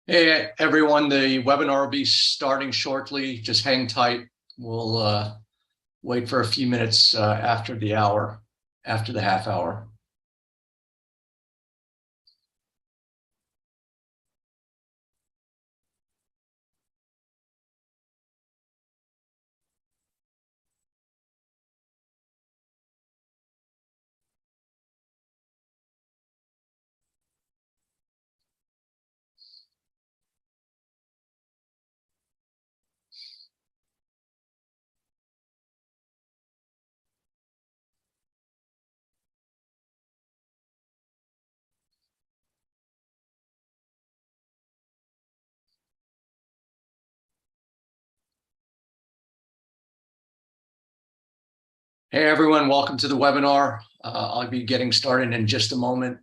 Hey everyone, the webinar will be starting shortly. Just hang tight. We'll wait for a few minutes after the hour, after the half hour. Hey everyone, welcome to the webinar. I'll be getting started in just a moment.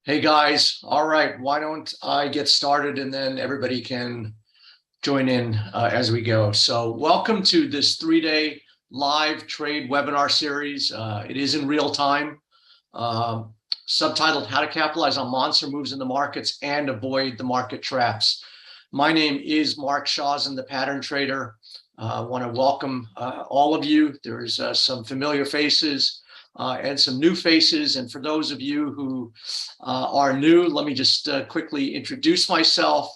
Hey guys, all right, why don't I get started and then everybody can join in as we go. So welcome to this 3-day live trade webinar series. It is in real time, subtitled How to Capitalize on Monster Moves in the Markets and Avoid the Market Traps. My name is Mark Shawson, the pattern trader. I want to welcome all of you. There's some familiar faces and some new faces. And for those of you who are new, let me just quickly introduce myself.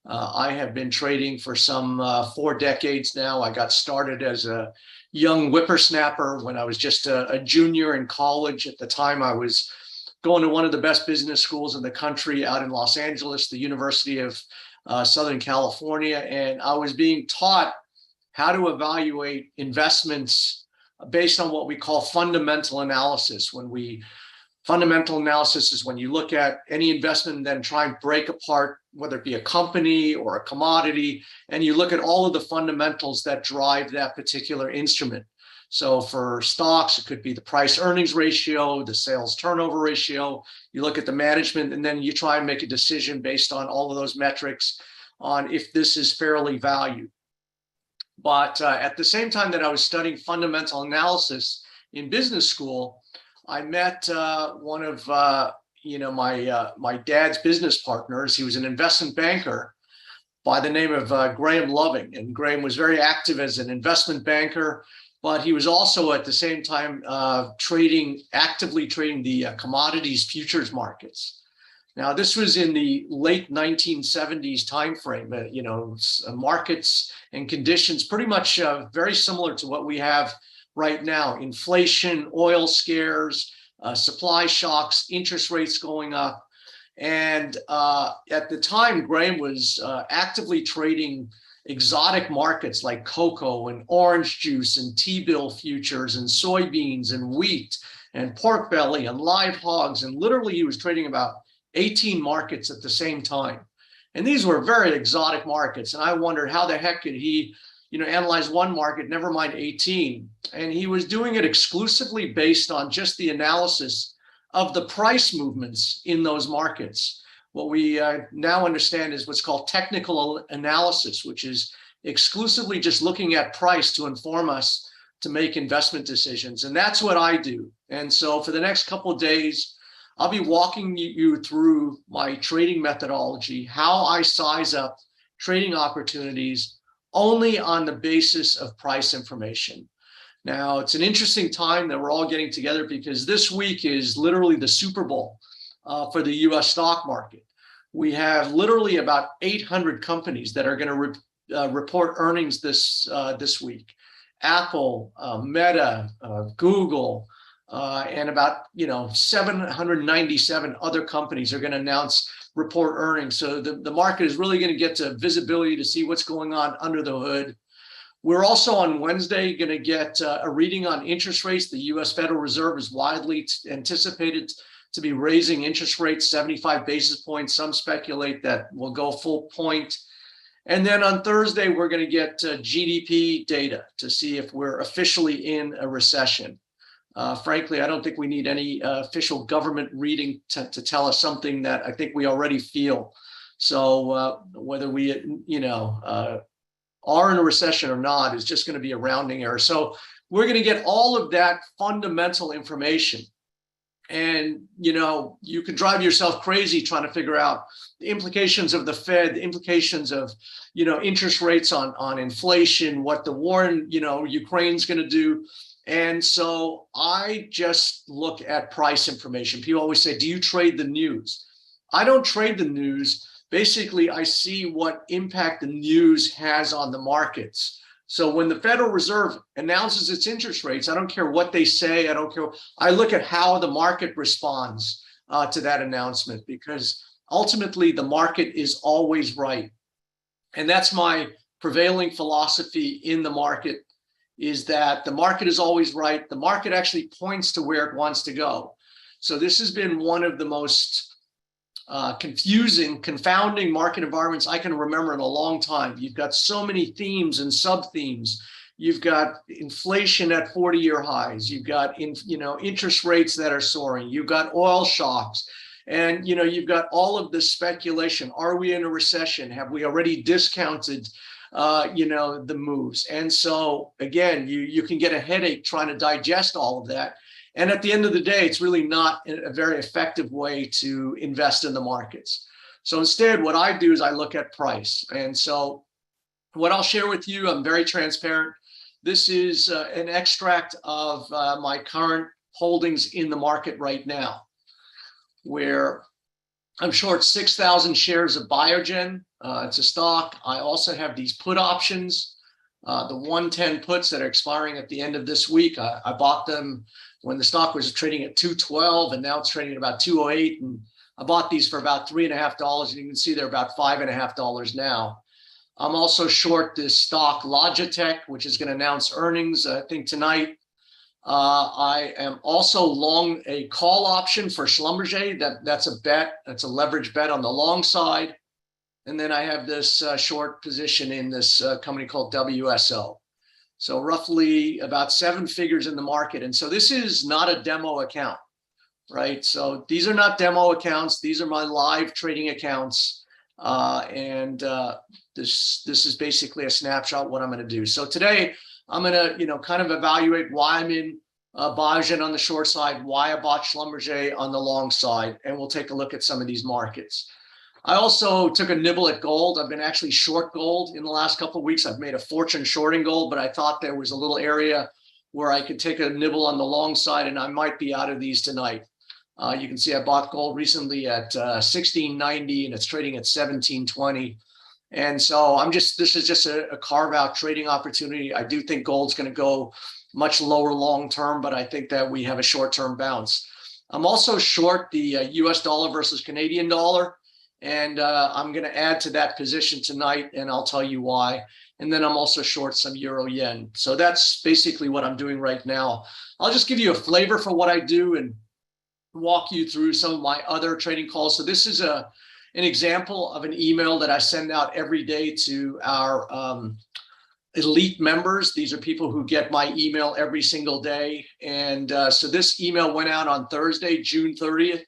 I have been trading for some 4 decades now. I got started as a young whippersnapper when I was just a junior in college. At the time, I was going to one of the best business schools in the country out in Los Angeles, the University of Southern California. And I was being taught how to evaluate investments based on what we call fundamental analysis. Fundamental analysis is when you look at any investment and then try and break apart, whether it be a company or a commodity, and you look at all of the fundamentals that drive that particular instrument. So for stocks, it could be the price earnings ratio, the sales turnover ratio. You look at the management, and then you try and make a decision based on all of those metrics on if this is fairly valued. But at the same time that I was studying fundamental analysis in business school, I met one of my dad's business partners. He was an investment banker by the name of Graham Loving, and Graham was very active as an investment banker, but he was also at the same time actively trading the commodities futures markets. Now, this was in the late 1970s timeframe. Markets and conditions pretty much very similar to what we have right now: inflation, oil scares, supply shocks, interest rates going up. And at the time, Graham was actively trading exotic markets like cocoa and orange juice and T-bill futures and soybeans and wheat and pork belly and live hogs. And literally, he was trading about 18 markets at the same time. And these were very exotic markets. And I wondered how the heck could he analyze one market, never mind 18. And he was doing it exclusively based on just the analysis of the price movements in those markets. What we now understand is what's called technical analysis, which is exclusively just looking at price to inform us to make investment decisions. And that's what I do. And so for the next couple of days, I'll be walking you through my trading methodology, how I size up trading opportunities only on the basis of price information. Now, it's an interesting time that we're all getting together because this week is literally the Super Bowl for the US stock market. We have literally about 800 companies that are going to report earnings this week. Apple, Meta, Google, and about 797 other companies are going to announce report earnings. So the market is really going to get to visibility to see what's going on under the hood. We're also on Wednesday going to get a reading on interest rates. The US Federal Reserve is widely anticipated to be raising interest rates 75 basis points. Some speculate that will go full point. And then on Thursday, we're going to get GDP data to see if we're officially in a recession. Frankly, I don't think we need any official government reading to tell us something that I think we already feel. So whether we, are in a recession or not is just going to be a rounding error. So we're going to get all of that fundamental information. And, you can drive yourself crazy trying to figure out the implications of the Fed, the implications of, interest rates on inflation, what the war in, Ukraine's going to do. And so I just look at price information. People always say, do you trade the news? I don't trade the news. Basically, I see what impact the news has on the markets. So when the Federal Reserve announces its interest rates, I don't care what they say. I don't care. I look at how the market responds to that announcement, because ultimately the market is always right. And that's my prevailing philosophy in the market, is that the market is always right. The market actually points to where it wants to go. So this has been one of the most confusing, confounding market environments I can remember in a long time. You've got so many themes and sub-themes. You've got inflation at 40-year highs. You've got interest rates that are soaring. You've got oil shocks. And you've got all of this speculation. Are we in a recession? Have we already discounted the moves? And so again, you can get a headache trying to digest all of that. And at the end of the day, it's really not a very effective way to invest in the markets. So instead, what I do is I look at price. And so what I'll share with you, I'm very transparent. This is an extract of my current holdings in the market right now, where I'm short 6,000 shares of Biogen. It's a stock. I also have these put options, the 110 puts that are expiring at the end of this week. I bought them when the stock was trading at 212, and now it's trading at about 208. And I bought these for about $3.50, and you can see they're about $5.50 now. I'm also short this stock Logitech, which is going to announce earnings, I think, tonight. I am also long a call option for Schlumberger. That's a bet. That's a leverage bet on the long side. And then I have this short position in this company called WSO. So roughly about 7 figures in the market. And so this is not a demo account, right? So these are not demo accounts. These are my live trading accounts. This is basically a snapshot of what I'm going to do. So today I'm going to, kind of evaluate why I'm in Biogen on the short side, why I bought Schlumberger on the long side, and we'll take a look at some of these markets. I also took a nibble at gold. I've been actually short gold in the last couple of weeks. I've made a fortune shorting gold, but I thought there was a little area where I could take a nibble on the long side, and I might be out of these tonight. You can see I bought gold recently at 1690, and it's trading at 1720. And so this is just a carve out trading opportunity. I do think gold's going to go much lower long term, but I think that we have a short term bounce. I'm also short the US dollar versus Canadian dollar. And I'm going to add to that position tonight, and I'll tell you why. And then I'm also short some euro yen. So that's basically what I'm doing right now. I'll just give you a flavor for what I do and walk you through some of my other trading calls. So this is an example of an email that I send out every day to our elite members. These are people who get my email every single day. And so this email went out on Thursday, June 30th.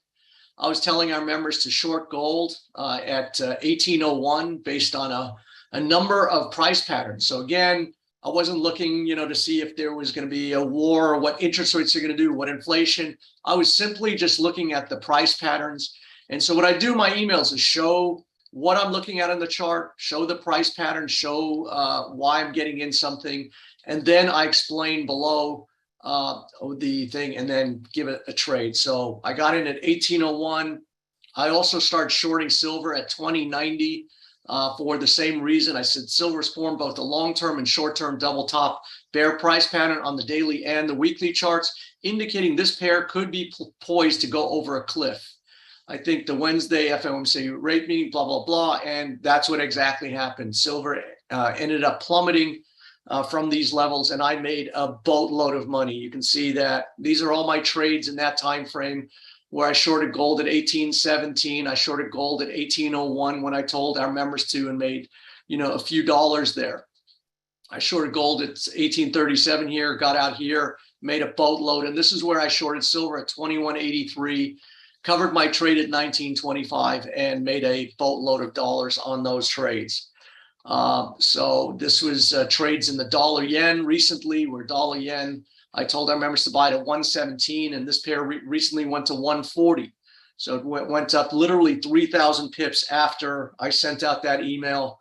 I was telling our members to short gold at 1801 based on a number of price patterns. So again, I wasn't looking, to see if there was going to be a war or what interest rates are going to do, what inflation. I was simply just looking at the price patterns. And so what I do in my emails is show what I'm looking at in the chart, show the price pattern, show why I'm getting in something, and then I explain below the thing, and then give it a trade. So I got in at 1801. I also started shorting silver at 2090 for the same reason. I said silver's formed both a long-term and short-term double top bear price pattern on the daily and the weekly charts, indicating this pair could be poised to go over a cliff. I think the Wednesday FOMC rate meeting, blah, blah, blah, and that's what exactly happened. Silver ended up plummeting from these levels, and I made a boatload of money. You can see that these are all my trades in that time frame, where I shorted gold at 1817. I shorted gold at 1801 when I told our members to, and made, a few dollars there. I shorted gold at 1837 here, got out here, made a boatload, and this is where I shorted silver at 2183. Covered my trade at 1925 and made a boatload of dollars on those trades. So this was trades in the dollar yen recently, where dollar yen, I told our members to buy it at 117, and this pair recently went to 140. So it went up literally 3,000 pips after I sent out that email.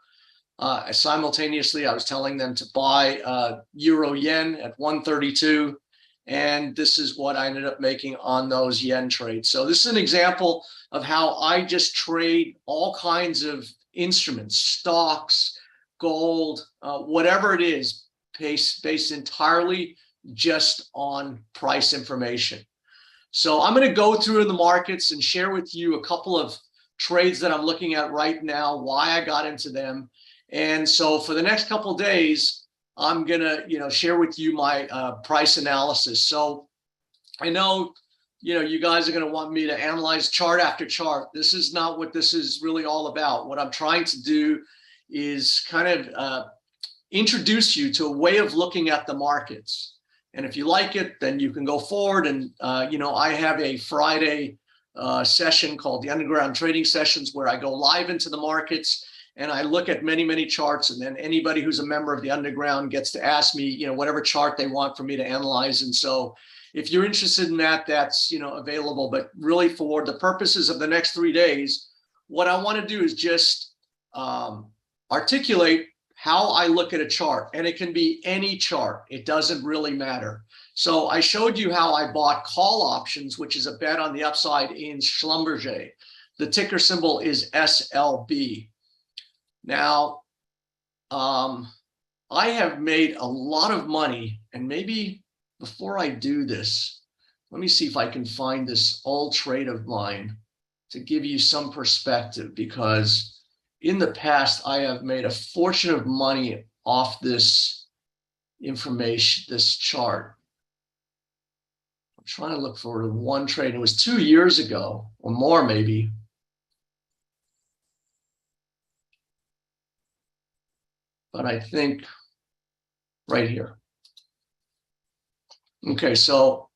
Simultaneously, I was telling them to buy euro yen at 132. And this is what I ended up making on those yen trades. So this is an example of how I just trade all kinds of instruments, stocks, gold, whatever it is, based entirely just on price information. So I'm going to go through in the markets and share with you a couple of trades that I'm looking at right now, why I got into them. And so for the next couple of days, I'm gonna, share with you my price analysis. So I know, you guys are gonna want me to analyze chart after chart. This is not what this is really all about. What I'm trying to do is kind of introduce you to a way of looking at the markets. And if you like it, then you can go forward. And I have a Friday session called the Underground Trading Sessions, where I go live into the markets. And I look at many, many charts, and then anybody who's a member of the Underground gets to ask me, whatever chart they want for me to analyze. And so if you're interested in that, that's, available. But really, for the purposes of the next 3 days, what I want to do is just articulate how I look at a chart. And it can be any chart. It doesn't really matter. So I showed you how I bought call options, which is a bet on the upside in Schlumberger. The ticker symbol is SLB. Now, I have made a lot of money, and maybe before I do this, let me see if I can find this old trade of mine to give you some perspective, because in the past, I have made a fortune of money off this information, this chart. I'm trying to look for one trade. It was 2 years ago or more, maybe. But I think right here. Okay, so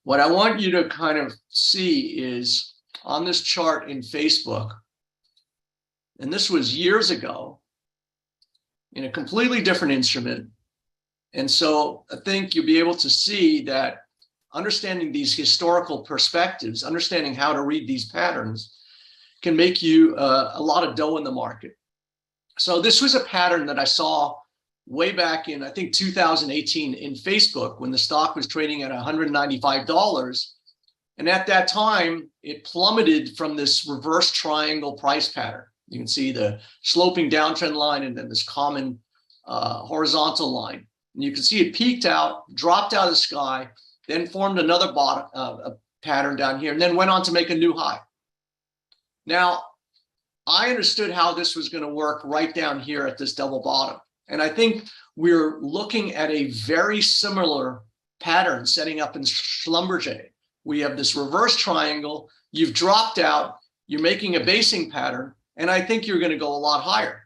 what I want you to kind of see is on this chart in Facebook, and this was years ago in a completely different instrument. And so I think you'll be able to see that understanding these historical perspectives, understanding how to read these patterns, can make you a lot of dough in the market. So this was a pattern that I saw way back in, I think, 2018 in Facebook, when the stock was trading at $195. And at that time, it plummeted from this reverse triangle price pattern. You can see the sloping downtrend line and then this common horizontal line. And you can see it peaked out, dropped out of the sky, then formed another bottom pattern down here, and then went on to make a new high. Now, I understood how this was going to work right down here at this double bottom. And I think we're looking at a very similar pattern setting up in Schlumberger. We have this reverse triangle. You've dropped out. You're making a basing pattern. And I think you're going to go a lot higher.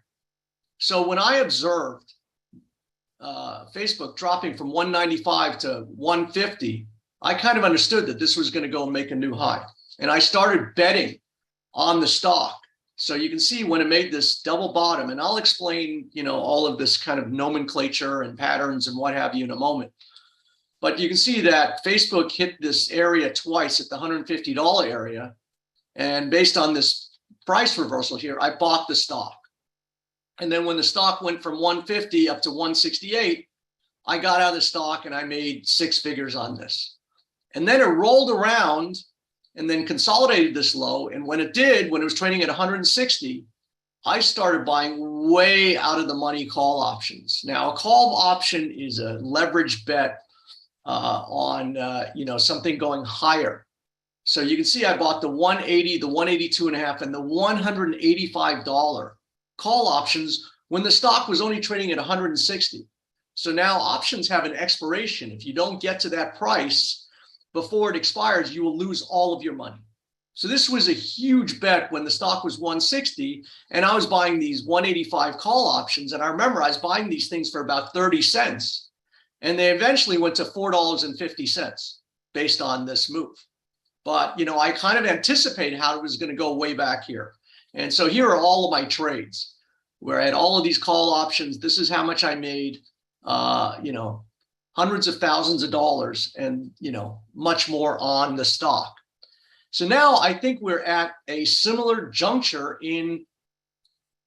So when I observed Facebook dropping from 195 to 150, I kind of understood that this was going to go and make a new high. And I started betting on the stock. So you can see when it made this double bottom, and I'll explain, all of this kind of nomenclature and patterns and what have you in a moment. But you can see that Facebook hit this area twice at the $150 area. And based on this price reversal here, I bought the stock. And then when the stock went from 150 up to 168, I got out of the stock and I made 6 figures on this. And then it rolled around and then consolidated this low. And when it did, when it was trading at 160, I started buying way out of the money call options. Now, a call option is a leverage bet on something going higher. So you can see I bought the 180, the 182.5, and the $185 call options when the stock was only trading at 160. So now options have an expiration. If you don't get to that price before it expires, you will lose all of your money. So this was a huge bet when the stock was 160, and I was buying these 185 call options. And I remember I was buying these things for about 30 cents, and they eventually went to $4.50 based on this move. But, I kind of anticipated how it was going to go way back here. And so here are all of my trades where I had all of these call options. This is how much I made, hundreds of thousands of dollars and, much more on the stock. So now I think we're at a similar juncture in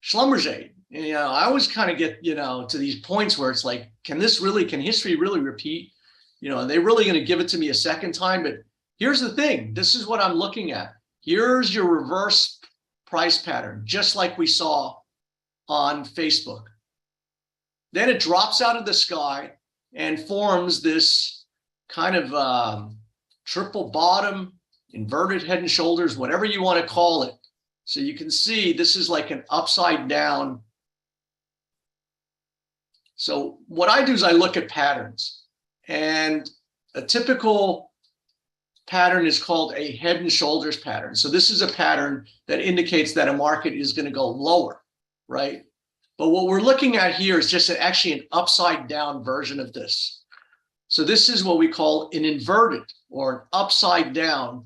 Schlumberger. I always kind of get, to these points where it's like, can history really repeat? Are they really going to give it to me a second time? But here's the thing. This is what I'm looking at. Here's your reverse price pattern, just like we saw on Facebook. Then it drops out of the sky and forms this kind of triple bottom, inverted head and shoulders, whatever you want to call it. So you can see this is like an upside down. So what I do is I look at patterns, and a typical pattern is called a head and shoulders pattern. So this is a pattern that indicates that a market is going to go lower, right? But what we're looking at here is just actually an upside down version of this. So this is what we call an inverted or an upside down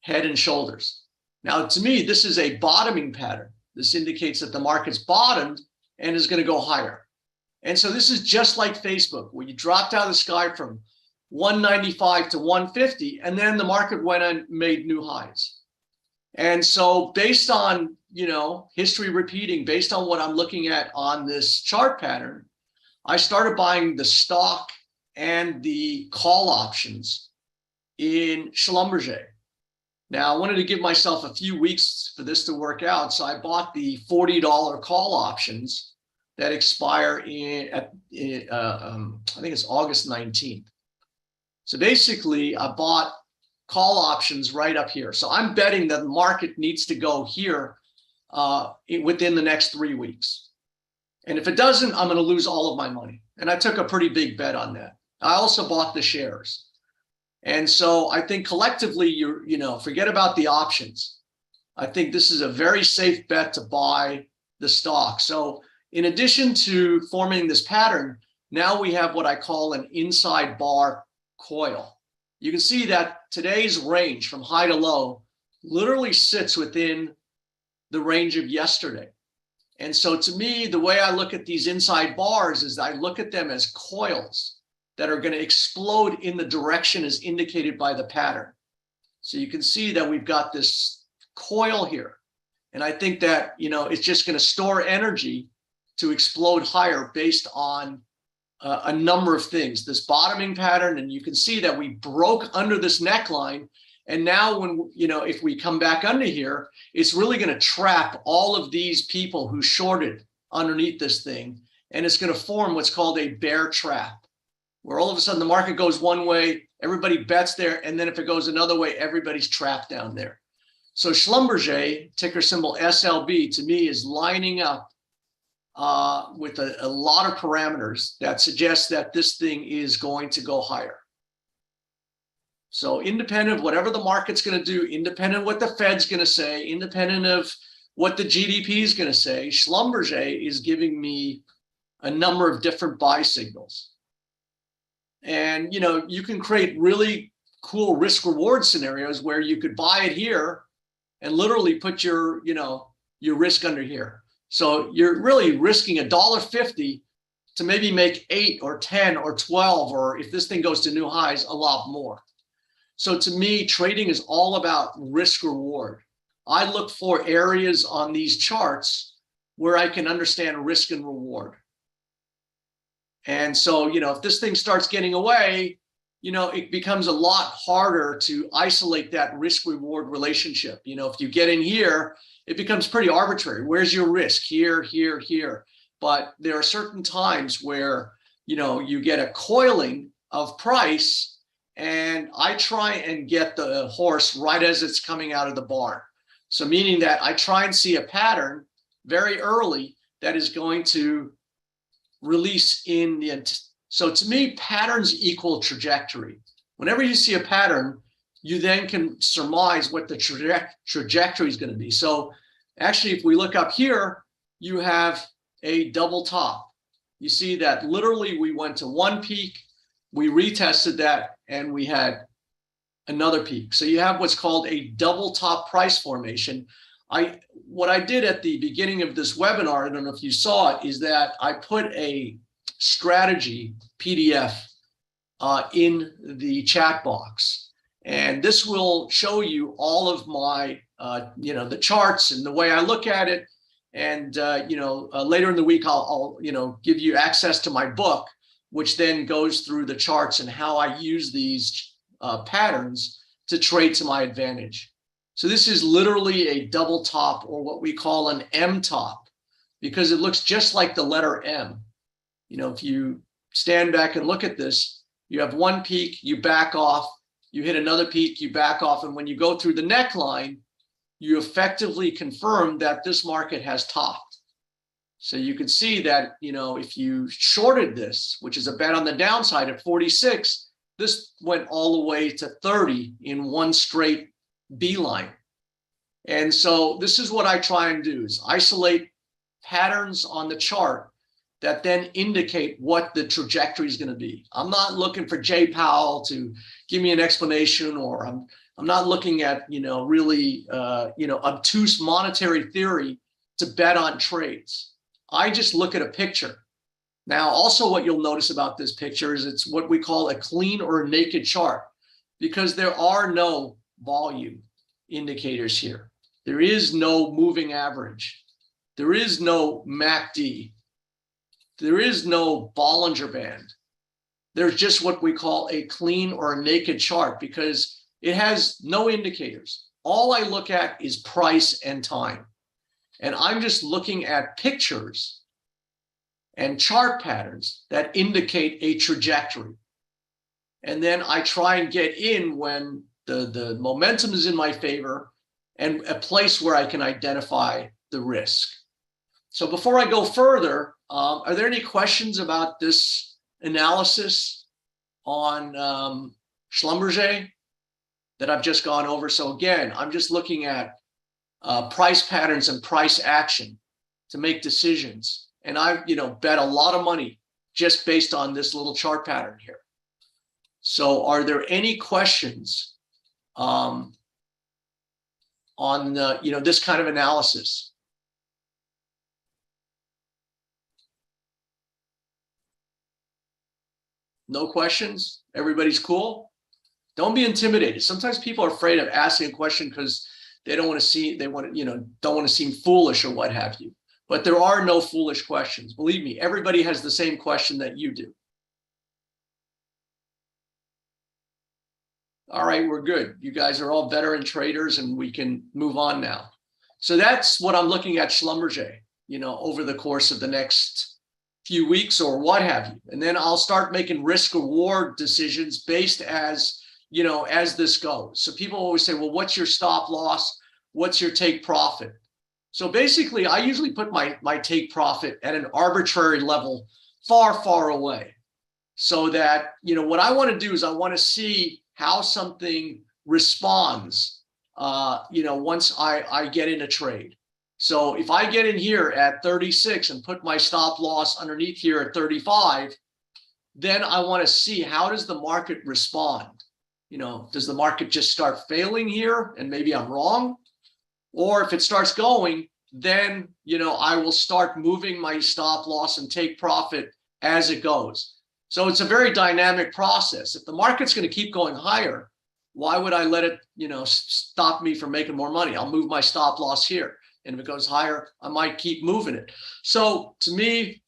head and shoulders. Now, to me, this is a bottoming pattern. This indicates that the market's bottomed and is going to go higher. And so this is just like Facebook, where you dropped out of the sky from 195 to 150, and then the market went and made new highs. And so based on, history repeating, based on what I'm looking at on this chart pattern, I started buying the stock and the call options in Schlumberger. Now, I wanted to give myself a few weeks for this to work out, so I bought the $40 call options that expire I think it's August 19th. So basically, I bought call options right up here. So I'm betting that the market needs to go here within the next 3 weeks. And if it doesn't, I'm going to lose all of my money. And I took a pretty big bet on that. I also bought the shares. And so I think collectively, forget about the options. I think this is a very safe bet to buy the stock. So in addition to forming this pattern, now we have what I call an inside bar coil. You can see that today's range from high to low literally sits within the range of yesterday. And so to me, the way I look at these inside bars is I look at them as coils that are going to explode in the direction as indicated by the pattern. So you can see that we've got this coil here. And I think that, it's just going to store energy to explode higher based on a number of things, this bottoming pattern. And you can see that we broke under this neckline. And now when, if we come back under here, it's really going to trap all of these people who shorted underneath this thing. And it's going to form what's called a bear trap, where all of a sudden the market goes one way, everybody bets there. And then if it goes another way, everybody's trapped down there. So Schlumberger, ticker symbol SLB, to me is lining up with a lot of parameters that suggest that this thing is going to go higher. So independent of whatever the market's going to do, independent of what the Fed's going to say, independent of what the GDP is going to say, Schlumberger is giving me a number of different buy signals. And, you can create really cool risk reward scenarios where you could buy it here and literally put your risk under here. So you're really risking $1.50 to maybe make 8 or 10 or 12, or if this thing goes to new highs, a lot more. So to me, trading is all about risk reward. I look for areas on these charts where I can understand risk and reward. And so, if this thing starts getting away, it becomes a lot harder to isolate that risk reward relationship. If you get in here, it becomes pretty arbitrary. Where's your risk? Here, here, here. But there are certain times where, you get a coiling of price, and I try and get the horse right as it's coming out of the barn. So meaning that I try and see a pattern very early that is going to release in the. So to me, patterns equal trajectory. Whenever you see a pattern, you then can surmise what the trajectory is going to be. So actually, if we look up here, you have a double top. You see that literally we went to one peak, we retested that, and we had another peak. So you have what's called a double top price formation. What I did at the beginning of this webinar, I don't know if you saw it, is that I put a strategy PDF in the chat box. And this will show you all of my, the charts and the way I look at it. And, later in the week, I'll give you access to my book, which then goes through the charts and how I use these patterns to trade to my advantage. So this is literally a double top, or what we call an M top, because it looks just like the letter M. If you stand back and look at this, you have one peak, you back off, you hit another peak, you back off. And when you go through the neckline, you effectively confirm that this market has topped. So you can see that, if you shorted this, which is a bet on the downside at 46, this went all the way to 30 in one straight beeline. And so this is what I try and do, is isolate patterns on the chart that then indicate what the trajectory is going to be. I'm not looking for Jay Powell to give me an explanation, or I'm not looking at, really, obtuse monetary theory to bet on trades. I just look at a picture. Now, also what you'll notice about this picture is it's what we call a clean or a naked chart, because there are no volume indicators here. There is no moving average. There is no MACD. There is no Bollinger Band. There's just what we call a clean or a naked chart, because it has no indicators. All I look at is price and time. And I'm just looking at pictures and chart patterns that indicate a trajectory. And then I try and get in when the momentum is in my favor, and a place where I can identify the risk. So before I go further, are there any questions about this analysis on Schlumberger that I've just gone over? So again, I'm just looking at price patterns and price action to make decisions. And I, bet a lot of money just based on this little chart pattern here. So are there any questions on this kind of analysis? No questions? Everybody's cool? Don't be intimidated. Sometimes people are afraid of asking a question because they don't want to don't want to seem foolish or what have you. But there are no foolish questions. Believe me, everybody has the same question that you do. All right, we're good. You guys are all veteran traders, and we can move on now. So that's what I'm looking at Schlumberger, over the course of the next few weeks or what have you. And then I'll start making risk reward decisions based as this goes. So people always say, well, what's your stop loss? What's your take profit? So basically, I usually put my take profit at an arbitrary level far, far away, so that, what I want to do is I want to see how something responds, once I get in a trade. So if I get in here at 36 and put my stop loss underneath here at 35, then I want to see, how does the market respond? Does the market just start failing here and maybe I'm wrong? Or if it starts going, then, I will start moving my stop loss and take profit as it goes. So it's a very dynamic process. If the market's going to keep going higher, why would I let it, stop me from making more money? I'll move my stop loss here. And if it goes higher, I might keep moving it. So to me,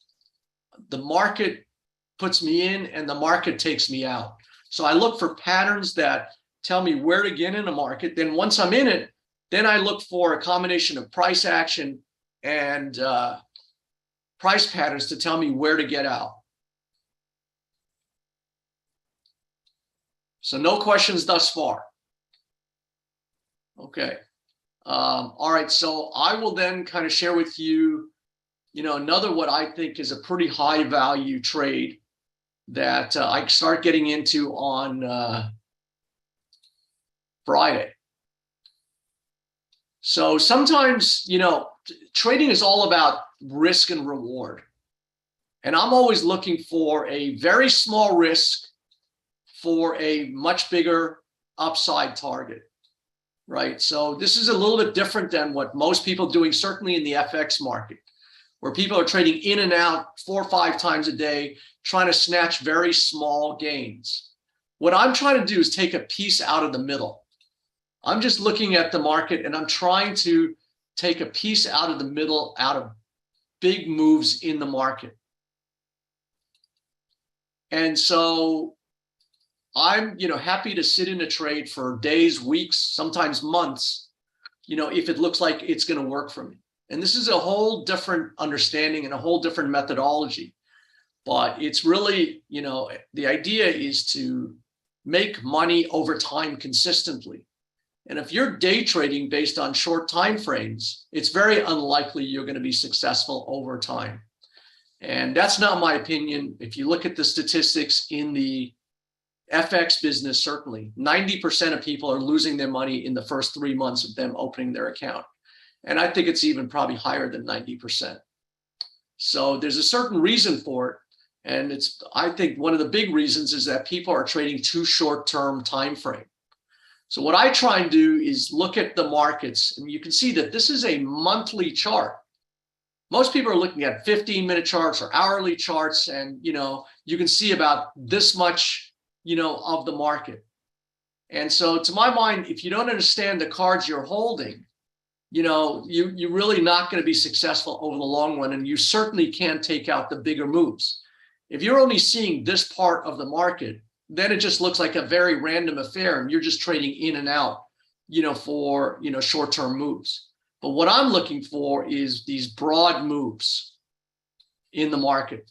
the market puts me in and the market takes me out. So I look for patterns that tell me where to get in a market. Then once I'm in it, then I look for a combination of price action and price patterns to tell me where to get out. So no questions thus far. Okay. All right. So I will then kind of share with you, another what I think is a pretty high value trade that I start getting into on Friday. So sometimes, trading is all about risk and reward. And I'm always looking for a very small risk for a much bigger upside target, right? So this is a little bit different than what most people are doing, certainly in the FX market, where people are trading in and out 4 or 5 times a day, trying to snatch very small gains. What I'm trying to do is take a piece out of the middle. I'm just looking at the market and I'm trying to take a piece out of the middle, out of big moves in the market. And so I'm, happy to sit in a trade for days, weeks, sometimes months, if it looks like it's going to work for me. And this is a whole different understanding and a whole different methodology. But it's really, the idea is to make money over time consistently. And if you're day trading based on short time frames, it's very unlikely you're going to be successful over time. And that's not my opinion. If you look at the statistics in the FX business, certainly 90% of people are losing their money in the first 3 months of them opening their account. And I think it's even probably higher than 90%. So there's a certain reason for it. And I think one of the big reasons is that people are trading too short-term time frame. So what I try and do is look at the markets, and you can see that this is a monthly chart. Most people are looking at 15-minute charts or hourly charts, and you can see about this much, of the market. And so to my mind, if you don't understand the cards you're holding, you're really not going to be successful over the long run, and you certainly can't take out the bigger moves. If you're only seeing this part of the market, then it just looks like a very random affair and you're just trading in and out, for, short-term moves. But what I'm looking for is these broad moves in the market.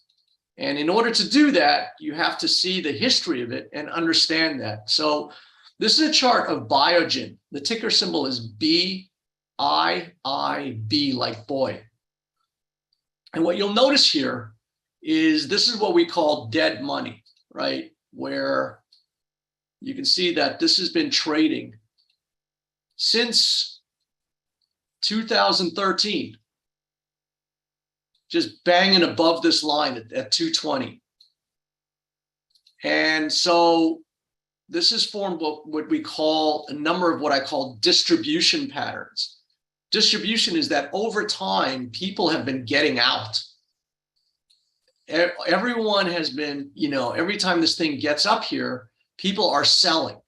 And in order to do that, you have to see the history of it and understand that. So this is a chart of Biogen. The ticker symbol is BIIB, like boy. And what you'll notice here is this is what we call dead money, right? Where you can see that this has been trading since 2013, just banging above this line at 220. And so this has formed what we call a number of what I call distribution patterns. Distribution is that over time, people have been getting out. Everyone has been, every time this thing gets up here, people are selling.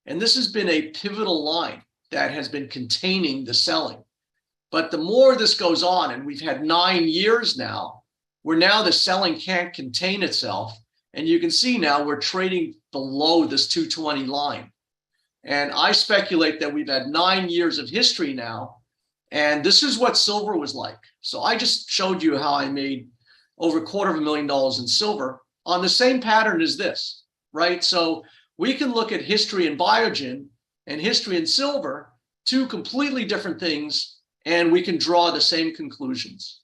And this has been a pivotal line that has been containing the selling. But the more this goes on, and we've had 9 years now, where now the selling can't contain itself. And you can see now we're trading below this 220 line. And I speculate that we've had 9 years of history now. And this is what silver was like. So I just showed you how I made over $250,000 in silver on the same pattern as this, right? So we can look at history in Biogen and history in silver, 2 completely different things, and we can draw the same conclusions.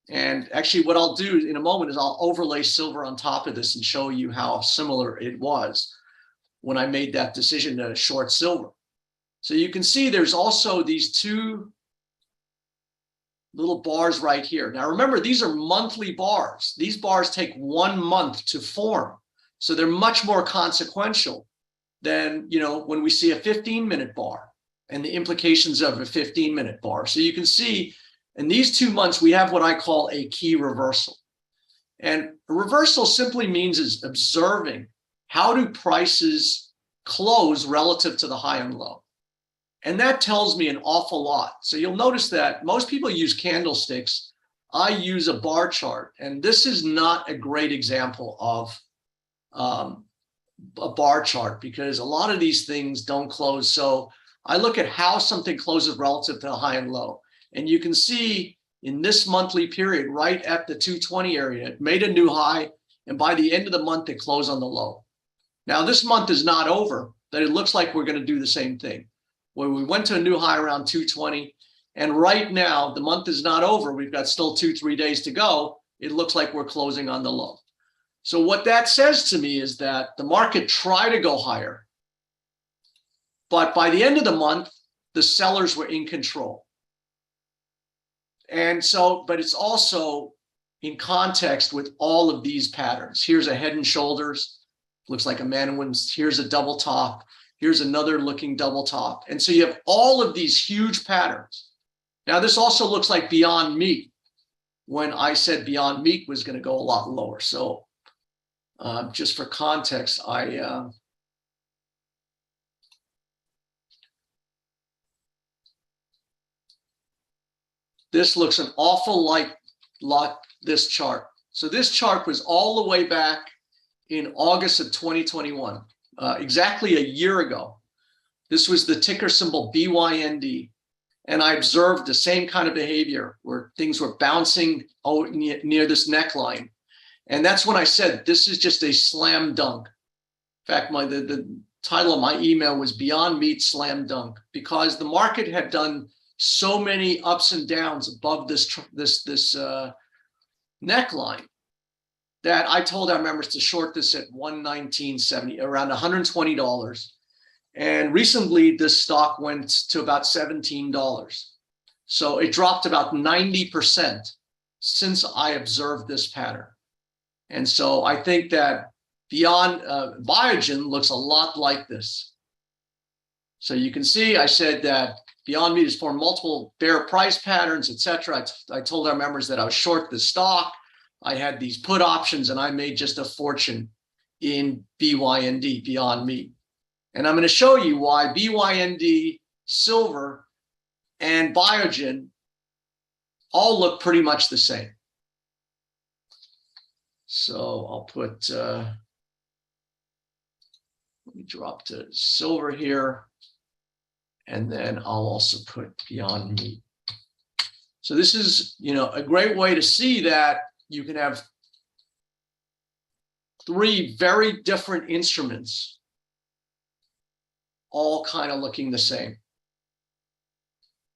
And actually what I'll do in a moment is I'll overlay silver on top of this and show you how similar it was when I made that decision to short silver. So you can see there's also these 2 little bars right here. Now remember, these are monthly bars. These bars take 1 month to form. So they're much more consequential than, when we see a 15-minute bar and the implications of a 15-minute bar. So you can see in these 2 months, we have what I call a key reversal. And a reversal simply means is observing how do prices close relative to the high and low. And that tells me an awful lot. So you'll notice that most people use candlesticks. I use a bar chart, and this is not a great example of a bar chart because a lot of these things don't close. So I look at how something closes relative to the high and low. And you can see in this monthly period, right at the 220 area, it made a new high. And by the end of the month, it closed on the low. Now, this month is not over, but it looks like we're going to do the same thing, where we went to a new high around 220. And right now, the month is not over. We've got still 2-3 days to go. It looks like we're closing on the low. So what that says to me is that the market tried to go higher, but by the end of the month, the sellers were in control. And so, but it's also in context with all of these patterns. Here's a head and shoulders, looks like a man and woman. Here's a double top. Here's another looking double top. And so you have all of these huge patterns. Now, this also looks like Beyond Meat when I said Beyond Meat was going to go a lot lower. So just for context, this looks an awful lot this chart. So this chart was all the way back in August of 2021, exactly a year ago. This was the ticker symbol BYND. And I observed the same kind of behavior where things were bouncing near this neckline. And that's when I said, this is just a slam dunk. In fact, the title of my email was Beyond Meat Slam Dunk, because the market had done so many ups and downs above this neckline that I told our members to short this at $119.70, around $120. And recently, this stock went to about $17. So it dropped about 90% since I observed this pattern. And so I think that Beyond Biogen looks a lot like this. So you can see I said that Beyond Meat has formed multiple bear price patterns, et cetera. I told our members that I was short the stock. I had these put options, and I made just a fortune in BYND, Beyond Meat. And I'm going to show you why BYND, silver, and Biogen all look pretty much the same. So I'll put, let me drop to silver here. And then I'll also put Beyond Meat. So this is, a great way to see that you can have three very different instruments all kind of looking the same.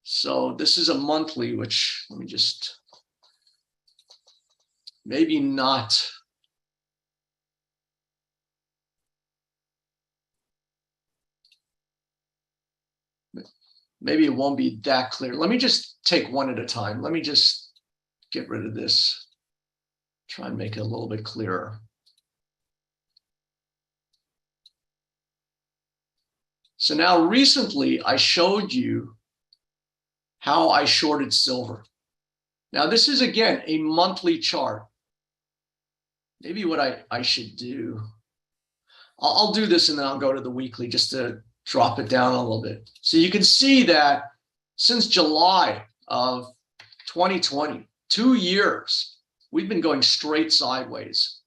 So this is a monthly, which let me just, maybe not. Maybe it won't be that clear. Let me just take one at a time. Let me just get rid of this. Try and make it a little bit clearer. So now recently I showed you how I shorted silver. Now this is again a monthly chart. Maybe what I should do, I'll do this and then I'll go to the weekly just to drop it down a little bit. So you can see that since July of 2020, 2 years, we've been going straight sideways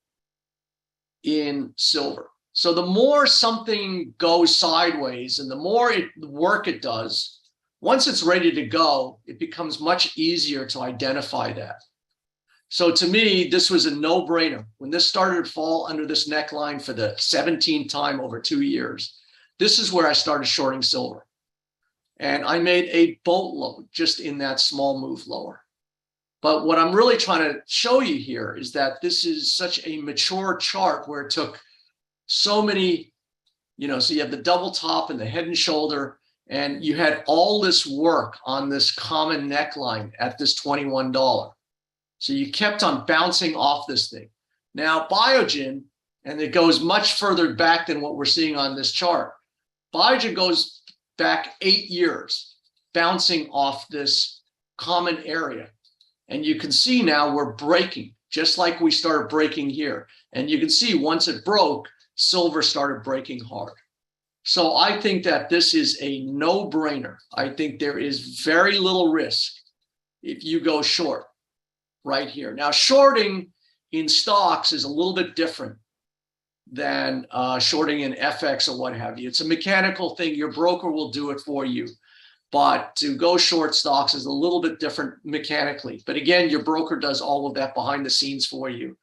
in silver. So the more something goes sideways and the more work it does, once it's ready to go, it becomes much easier to identify that. So to me, this was a no-brainer. When this started to fall under this neckline for the 17th time over 2 years, this is where I started shorting silver. And I made a boatload just in that small move lower. But what I'm really trying to show you here is that this is such a mature chart where it took so many, so you have the double top and the head and shoulder, and you had all this work on this common neckline at this $21. So you kept on bouncing off this thing. Now Biogen, and it goes much further back than what we're seeing on this chart. Biogen goes back 8 years, bouncing off this common area. And you can see now we're breaking, just like we started breaking here. And you can see once it broke, silver started breaking hard. So I think that this is a no-brainer. I think there is very little risk if you go short right here. Now, shorting in stocks is a little bit different than shorting in FX or what have you. It's a mechanical thing. Your broker will do it for you. But to go short stocks is a little bit different mechanically. But again, your broker does all of that behind the scenes for you.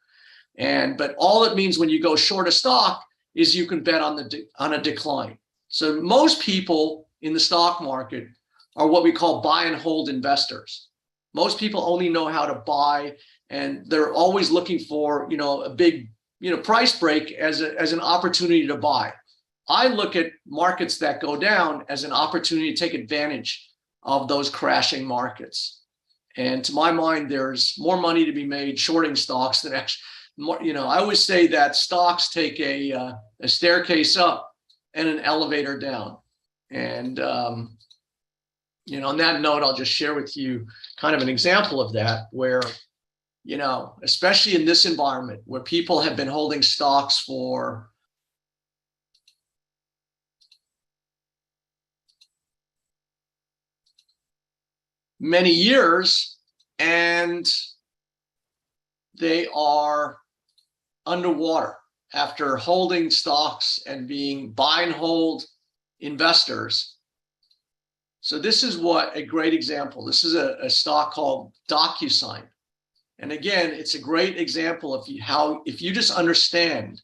But all it means when you go short a stock is you can bet on a decline. So most people in the stock market are what we call buy and hold investors. Most people only know how to buy, and they're always looking for, a big, price break as an opportunity to buy. I look at markets that go down as an opportunity to take advantage of those crashing markets. And to my mind, there's more money to be made shorting stocks than actually. I always say that stocks take a staircase up and an elevator down. And, on that note, I'll just share with you kind of an example of that where, especially in this environment where people have been holding stocks for many years and they are underwater after holding stocks and being buy and hold investors. So this is what a great example. This is a stock called DocuSign. And again, it's a great example of how if you just understand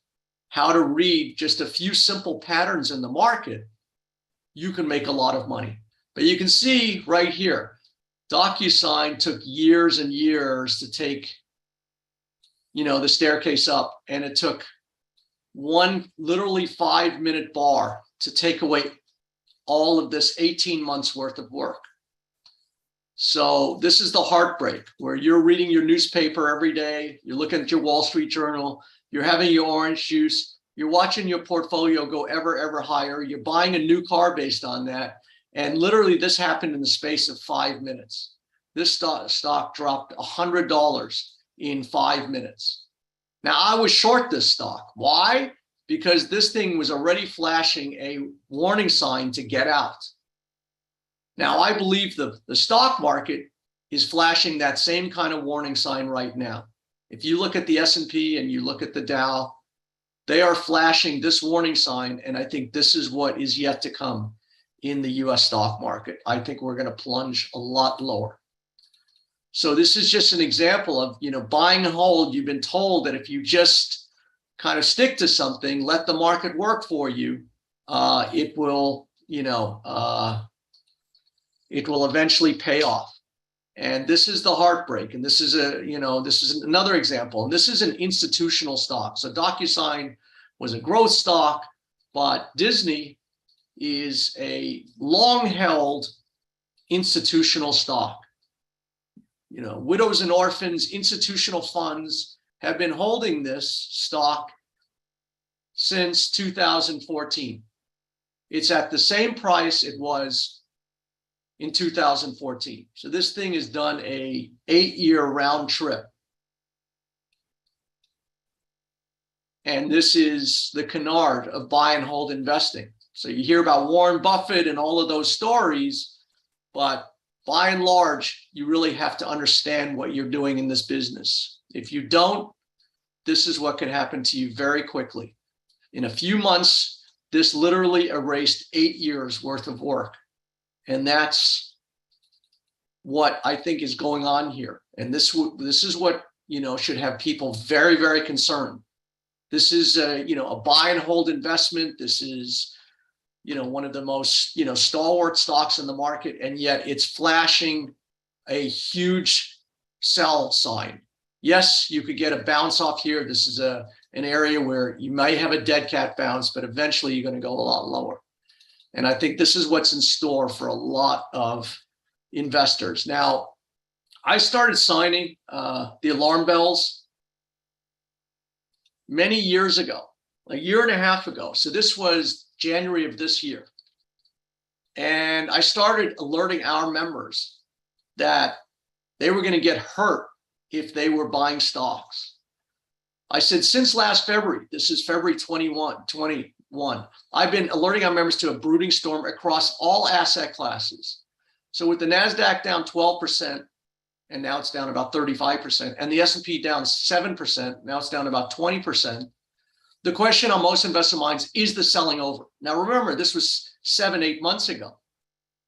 how to read just a few simple patterns in the market, you can make a lot of money. But you can see right here, DocuSign took years and years to take, the staircase up, and it took one literally 5-minute bar to take away all of this 18 months worth of work. So this is the heartbreak where you're reading your newspaper every day, you're looking at your Wall Street Journal, you're having your orange juice, you're watching your portfolio go ever higher, you're buying a new car based on that, and literally this happened in the space of 5 minutes. This stock dropped $100 in 5 minutes. Now, I was short this stock. Why? Because this thing was already flashing a warning sign to get out. Now, I believe the stock market is flashing that same kind of warning sign right now. If you look at the S&P and you look at the Dow, they are flashing this warning sign, and I think this is what is yet to come in the US stock market. I think we're going to plunge a lot lower. So this is just an example of, buying and hold. You've been told that if you just kind of stick to something, let the market work for you, it will eventually pay off. And this is the heartbreak. And this is this is another example. And this is an institutional stock. So DocuSign was a growth stock, but Disney is a long-held institutional stock. Widows and orphans, institutional funds have been holding this stock since 2014. It's at the same price it was in 2014. So this thing has done a 8-year round trip. And this is the canard of buy and hold investing. So you hear about Warren Buffett and all of those stories, but by and large, you really have to understand what you're doing in this business. If you don't, this is what can happen to you very quickly. In a few months, this literally erased 8 years worth of work. And that's what I think is going on here. And this is what, should have people very, very concerned. This is a buy and hold investment. This is, one of the most, stalwart stocks in the market, and yet it's flashing a huge sell sign. Yes, you could get a bounce off here. This is an area where you might have a dead cat bounce, but eventually you're going to go a lot lower. And I think this is what's in store for a lot of investors. Now, I started signing the alarm bells many years ago, a year and a half ago. So this was January of this year. And I started alerting our members that they were going to get hurt if they were buying stocks. I said, since last February, this is February 21, one. I've been alerting our members to a brooding storm across all asset classes. So with the NASDAQ down 12%, and now it's down about 35%, and the S&P down 7%, now it's down about 20%. The question on most investor minds is the selling over. Now remember, this was 7-8 months ago.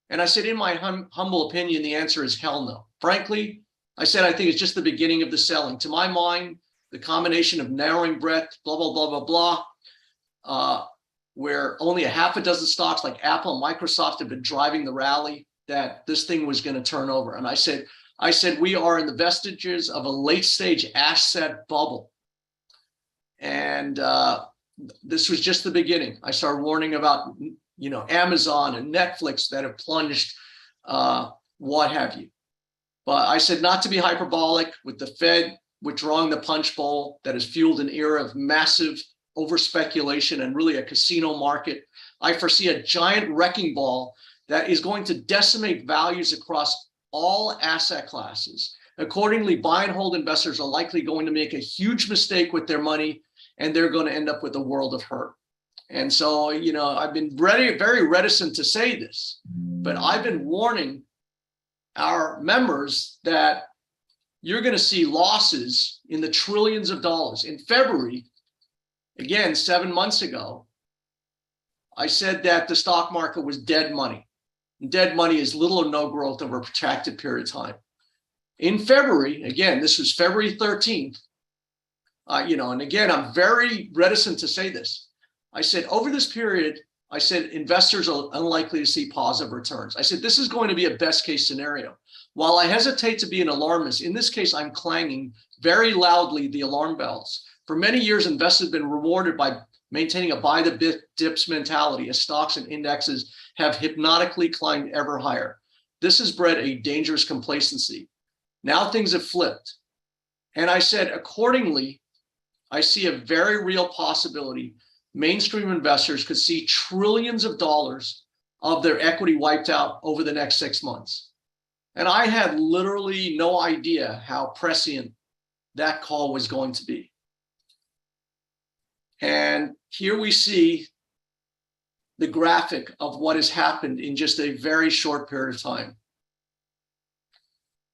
And I said, in my humble opinion, the answer is hell no. Frankly, I said, I think it's just the beginning of the selling. To my mind, the combination of narrowing breadth, blah, blah, blah, blah, blah, where only a half a dozen stocks like Apple and Microsoft have been driving the rally, that this thing was going to turn over. And I said, we are in the vestiges of a late stage asset bubble. And this was just the beginning. I started warning about, Amazon and Netflix that have plunged, what have you. But I said not to be hyperbolic with the Fed withdrawing the punch bowl that has fueled an era of massive over-speculation and really a casino market. I foresee a giant wrecking ball that is going to decimate values across all asset classes. Accordingly, buy and hold investors are likely going to make a huge mistake with their money, and they're going to end up with a world of hurt. And so, I've been very reticent to say this, but I've been warning our members that you're going to see losses in the trillions of dollars. In February, again, 7 months ago, I said that the stock market was dead money. Dead money is little or no growth over a protracted period of time. In February, again, this was February 13th, and again, I'm very reticent to say this. I said, over this period, I said, investors are unlikely to see positive returns. I said, this is going to be a best case scenario. While I hesitate to be an alarmist, in this case, I'm clanging very loudly the alarm bells. For many years, investors have been rewarded by maintaining a buy the dips mentality as stocks and indexes have hypnotically climbed ever higher. This has bred a dangerous complacency. Now things have flipped. And I said, accordingly, I see a very real possibility mainstream investors could see trillions of dollars of their equity wiped out over the next 6 months. And I had literally no idea how prescient that call was going to be. And here we see the graphic of what has happened in just a very short period of time.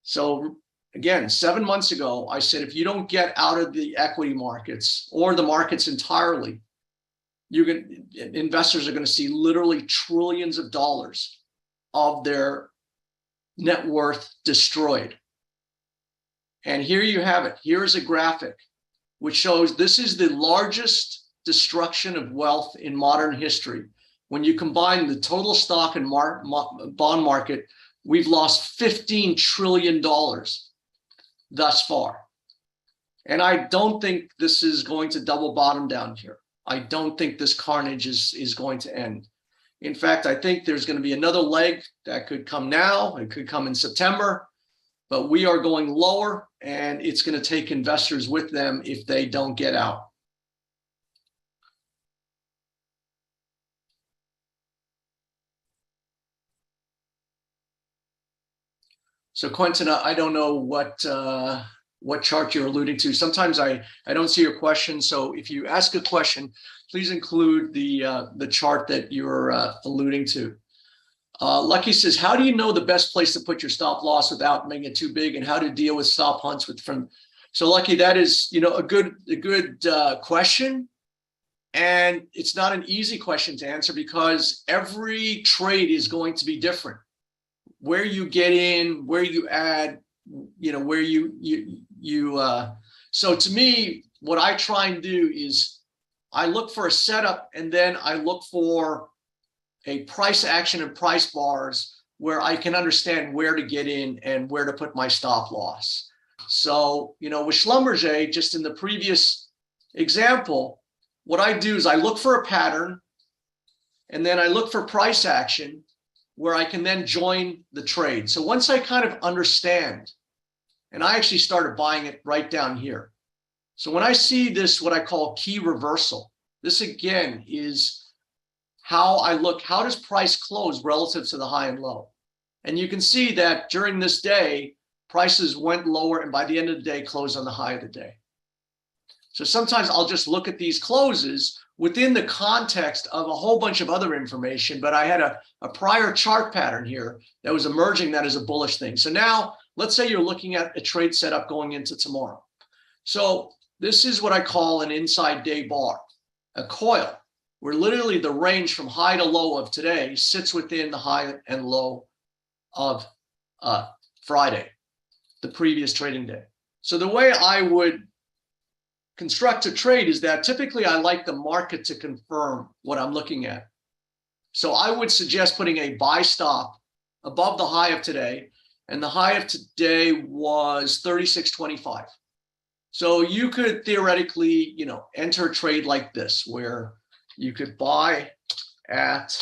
So again, 7 months ago, I said, if you don't get out of the equity markets or the markets entirely, investors are going to see literally trillions of dollars of their net worth destroyed. And here you have it. Here is a graphic which shows this is the largest destruction of wealth in modern history. When you combine the total stock and bond market, we've lost $15 trillion thus far. And I don't think this is going to double bottom down here. I don't think this carnage is going to end. In fact, I think there's going to be another leg that could come now. It could come in September, but we are going lower, and it's going to take investors with them if they don't get out. So Quentin, I don't know what chart you're alluding to. Sometimes I don't see your question. So if you ask a question, please include the chart that you're alluding to. Lucky says, how do you know the best place to put your stop loss without making it too big, and how to deal with stop hunts so Lucky, that is, a good question. And it's not an easy question to answer because every trade is going to be different. Where you get in, where you add, where so to me, what I try and do is I look for a setup, and then I look for a price action and price bars where I can understand where to get in and where to put my stop loss. So, with Schlumberger, just in the previous example, what I do is I look for a pattern, and then I look for price action where I can then join the trade. So once I kind of understand, and I actually started buying it right down here. So when I see this, what I call key reversal, this again is how I look, how does price close relative to the high and low? And you can see that during this day, prices went lower, and by the end of the day, closed on the high of the day. So sometimes I'll just look at these closes within the context of a whole bunch of other information, but I had a prior chart pattern here that was emerging that is a bullish thing. So now let's say you're looking at a trade setup going into tomorrow. So this is what I call an inside day bar, a coil, where literally the range from high to low of today sits within the high and low of Friday, the previous trading day. So the way I would construct a trade is that typically I like the market to confirm what I'm looking at. So I would suggest putting a buy stop above the high of today, and the high of today was 36.25. So you could theoretically, enter a trade like this, where you could buy at,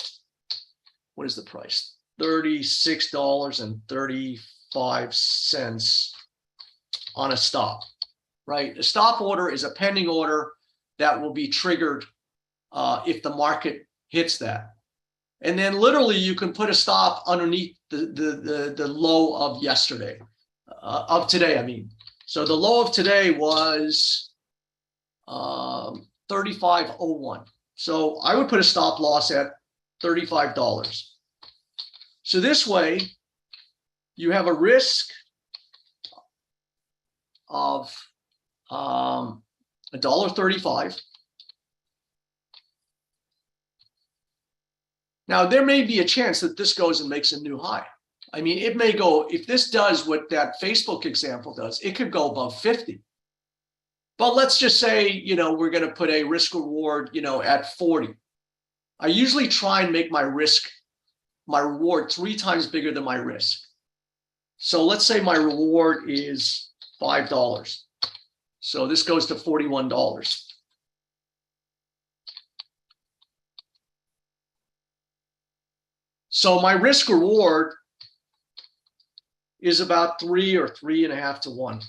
what is the price? $36.35 on a stop, right? A stop order is a pending order that will be triggered if the market hits that. And then literally you can put a stop underneath the low of yesterday, of today, I mean. So the low of today was 35.01. So I would put a stop loss at $35. So this way you have a risk of $1.35. Now there may be a chance that this goes and makes a new high. I mean, it may go, if this does what that Facebook example does, it could go above 50. But let's just say, we're going to put a risk reward, at 40. I usually try and make my reward 3 times bigger than my risk. So let's say my reward is $5. So this goes to $41. So my risk reward is about 3 or 3.5 to 1.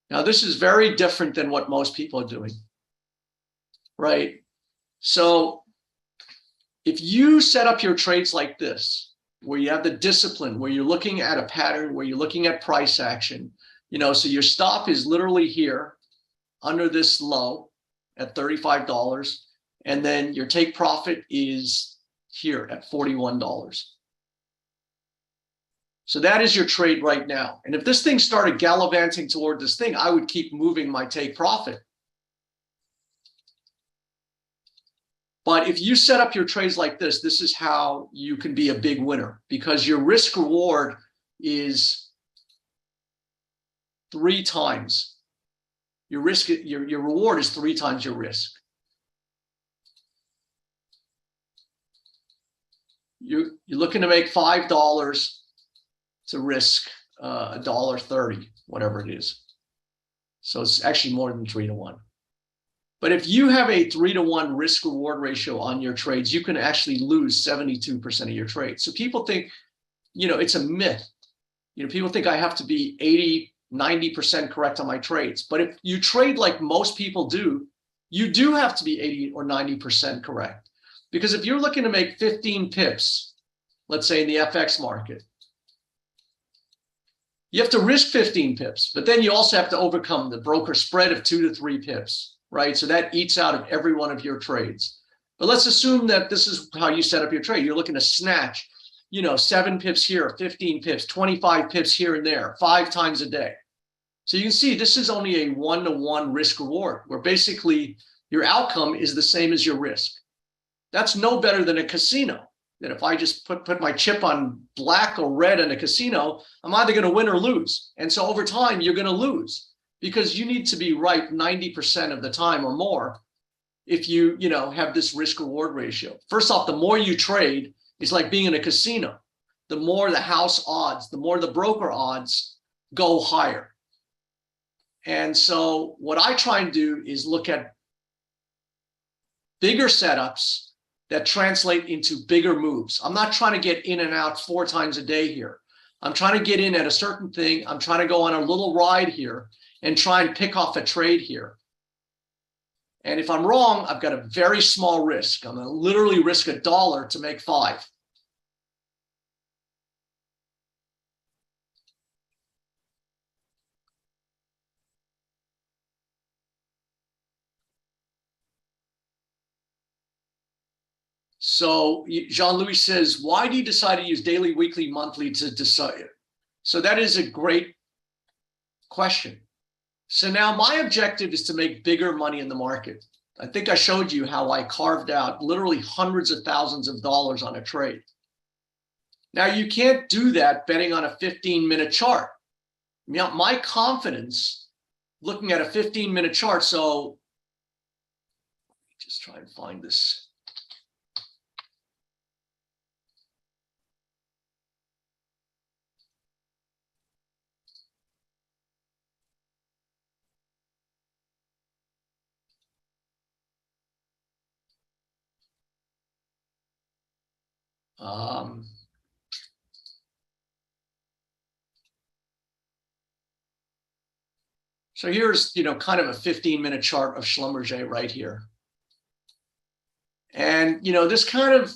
Now, this is very different than what most people are doing, right? So if you set up your trades like this, where you have the discipline, where you're looking at a pattern, where you're looking at price action, so your stop is literally here under this low at $35, and then your take profit is here at $41. So that is your trade right now. And if this thing started gallivanting toward this thing, I would keep moving my take profit. But if you set up your trades like this, this is how you can be a big winner, because your risk reward is 3 times. Your reward is 3 times your risk. You're looking to make $5 to risk $1.30, whatever it is. So it's actually more than 3 to 1. But if you have a 3 to 1 risk reward ratio on your trades, you can actually lose 72% of your trades. So people think, it's a myth. People think I have to be 80, 90% correct on my trades. But if you trade like most people do, you do have to be 80 or 90% correct. Because if you're looking to make 15 pips, let's say in the FX market, you have to risk 15 pips, but then you also have to overcome the broker spread of 2 to 3 pips, right? So that eats out of every one of your trades. But let's assume that this is how you set up your trade. You're looking to snatch, 7 pips here, 15 pips, 25 pips here and there, 5 times a day. So you can see this is only a 1-to-1 risk reward, where basically your outcome is the same as your risk. That's no better than a casino. That if I just put my chip on black or red in a casino, I'm either going to win or lose. And so over time, you're going to lose, because you need to be right 90% of the time or more if you have this risk reward ratio. First off, the more you trade, it's like being in a casino. The more the house odds, the more the broker odds go higher. And so what I try and do is look at bigger setups that translate into bigger moves. I'm not trying to get in and out 4 times a day here. I'm trying to get in at a certain thing. I'm trying to go on a little ride here and try and pick off a trade here. And if I'm wrong, I've got a very small risk. I'm going to literally risk $1 to make 5. So Jean-Louis says, why do you decide to use daily, weekly, monthly to decide? So that is a great question. So now my objective is to make bigger money in the market. I think I showed you how I carved out literally hundreds of thousands of dollars on a trade. Now you can't do that betting on a 15-minute chart. My confidence looking at a 15-minute chart. So just try and find this. So here's, kind of a 15-minute chart of Schlumberger right here. And, this kind of,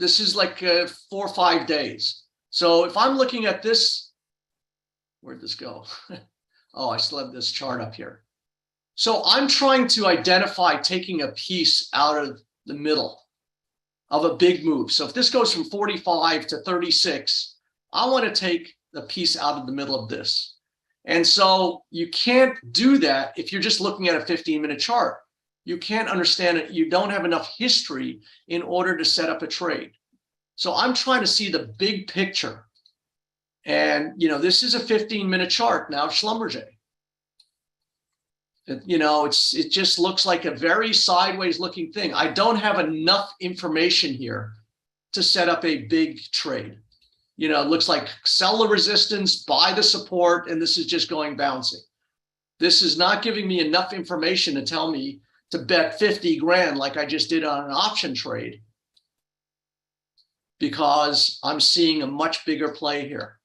this is like 4 or 5 days. So if I'm looking at this, where'd this go? Oh, I still have this chart up here. So I'm trying to identify taking a piece out of the middle of a big move. So if this goes from 45 to 36, I want to take the piece out of the middle of this. And so you can't do that if you're just looking at a 15-minute chart. You can't understand it. You don't have enough history in order to set up a trade. So I'm trying to see the big picture. And, this is a 15-minute chart now of Schlumberger. It just looks like a very sideways looking thing. I don't have enough information here to set up a big trade. It looks like sell the resistance, buy the support, and this is just going bouncing. This is not giving me enough information to tell me to bet 50 grand like I just did on an option trade, because I'm seeing a much bigger play here.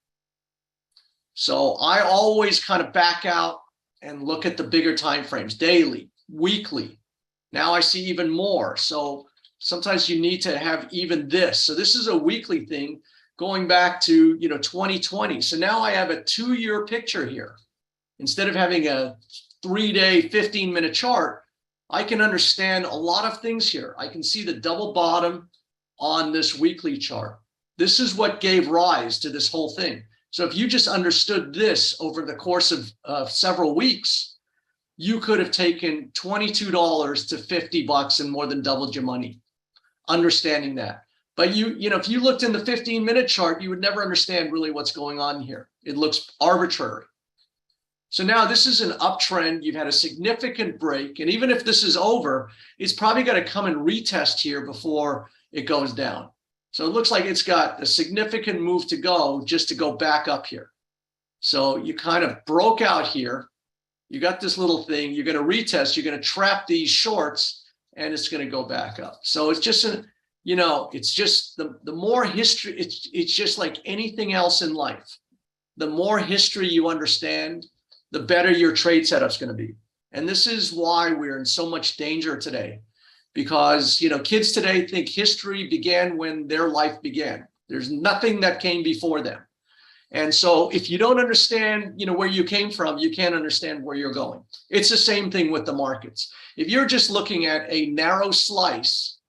So I always kind of back out and look at the bigger time frames, daily, weekly. Now I see even more. So sometimes you need to have even this. So this is a weekly thing going back to 2020. So now I have a 2-year picture here. Instead of having a 3-day, 15-minute chart, I can understand a lot of things here. I can see the double bottom on this weekly chart. This is what gave rise to this whole thing. So if you just understood this over the course of several weeks, you could have taken $22 to $50 and more than doubled your money, understanding that. But if you looked in the 15-minute chart, you would never understand really what's going on here. It looks arbitrary. So now this is an uptrend. You've had a significant break. And even if this is over, it's probably going to come and retest here before it goes down. So it looks like it's got a significant move to go just to go back up here. So you kind of broke out here. You got this little thing. You're going to retest. You're going to trap these shorts, and it's going to go back up. So it's just it's just the more history. It's just like anything else in life. The more history you understand, the better your trade setup's going to be. And this is why we're in so much danger today. Because, kids today think history began when their life began. There's nothing that came before them. And so if you don't understand, where you came from, you can't understand where you're going. It's the same thing with the markets. If you're just looking at a narrow slice,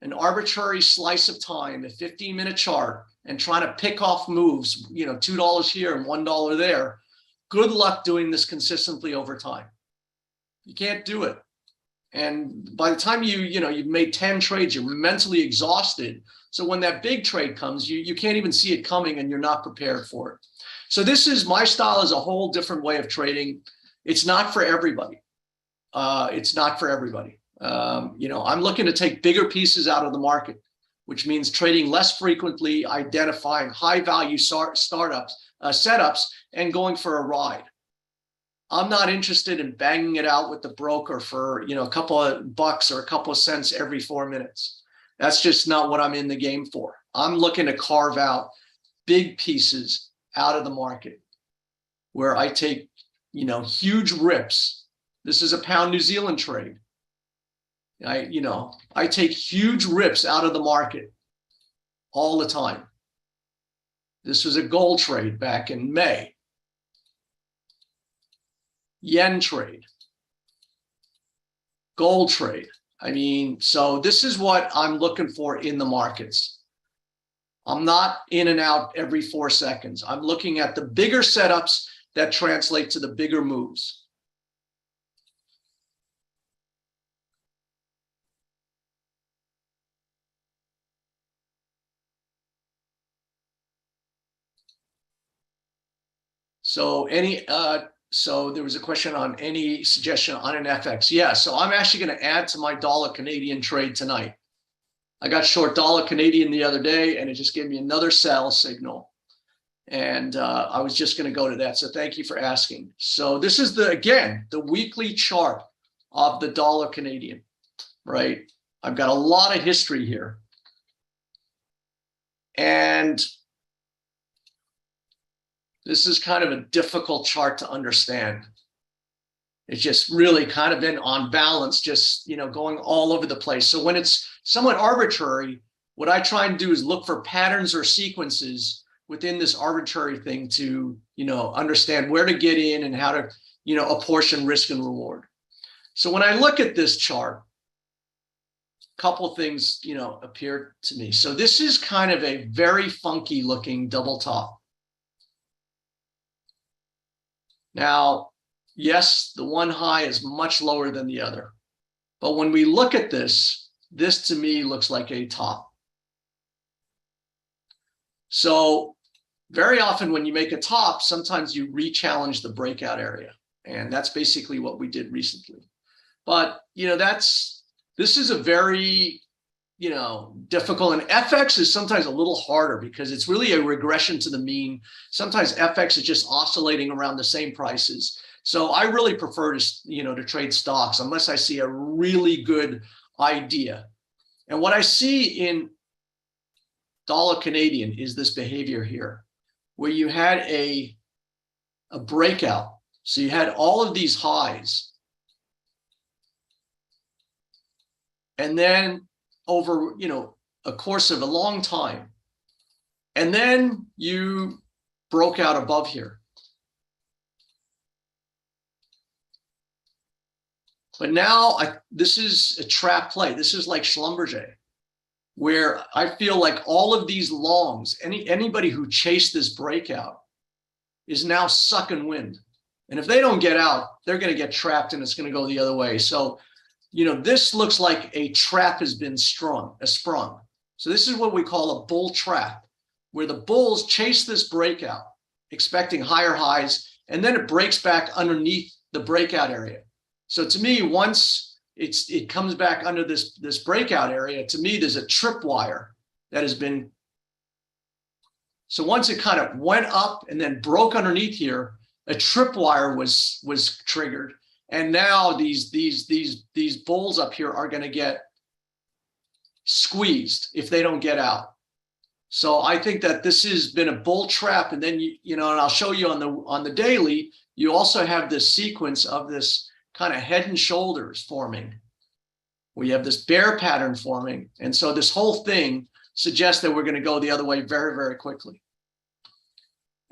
an arbitrary slice of time, a 15-minute chart, and trying to pick off moves, $2 here and $1 there, good luck doing this consistently over time. You can't do it. And by the time you've made 10 trades, you're mentally exhausted. So when that big trade comes, you can't even see it coming and you're not prepared for it. So my style is a whole different way of trading. It's not for everybody. It's not for everybody. I'm looking to take bigger pieces out of the market, which means trading less frequently, identifying high value setups, and going for a ride. I'm not interested in banging it out with the broker for, a couple of bucks or a couple of cents every 4 minutes. That's just not what I'm in the game for. I'm looking to carve out big pieces out of the market where I take, huge rips. This is a pound New Zealand trade. I take huge rips out of the market all the time. This was a gold trade back in May. Yen trade, gold trade. I mean, so this is what I'm looking for in the markets. I'm not in and out every 4 seconds. I'm looking at the bigger setups that translate to the bigger moves. So so there was a question on any suggestion on an FX. Yeah, so I'm actually going to add to my dollar Canadian trade tonight. I got short dollar Canadian the other day, and it just gave me another sell signal. And I was just going to go to that. So thank you for asking. So this is again, the weekly chart of the dollar Canadian, right? I've got a lot of history here. And this is kind of a difficult chart to understand. It's just really kind of been on balance, just, going all over the place. So when it's somewhat arbitrary, what I try and do is look for patterns or sequences within this arbitrary thing to, understand where to get in and how to, apportion risk and reward. So when I look at this chart, a couple things, appear to me. So this is kind of a very funky looking double top. Now, yes, the one high is much lower than the other. But when we look at this to me looks like a top. So very often when you make a top, sometimes you re-challenge the breakout area. And that's basically what we did recently. But, this is a very, difficult. And FX is sometimes a little harder because it's really a regression to the mean. Sometimes FX is just oscillating around the same prices. So I really prefer to trade stocks unless I see a really good idea. And what I see in dollar Canadian is this behavior here, where you had a breakout. So you had all of these highs. And then over, a course of a long time. And then you broke out above here. But now this is a trap play. This is like Schlumberger, where I feel like all of these longs, anybody who chased this breakout is now sucking wind. And if they don't get out, they're going to get trapped and it's going to go the other way. So, this looks like a trap has been sprung. So this is what we call a bull trap, where the bulls chase this breakout, expecting higher highs, and then it breaks back underneath the breakout area. So to me, once it comes back under this breakout area, to me, there's a tripwire that has been. So once it kind of went up and then broke underneath here, a tripwire was triggered. And now these bulls up here are going to get squeezed if they don't get out. So I think that this has been a bull trap. And then, and I'll show you on the daily, you also have this sequence of this kind of head and shoulders forming. We have this bear pattern forming. And so this whole thing suggests that we're going to go the other way very, very quickly.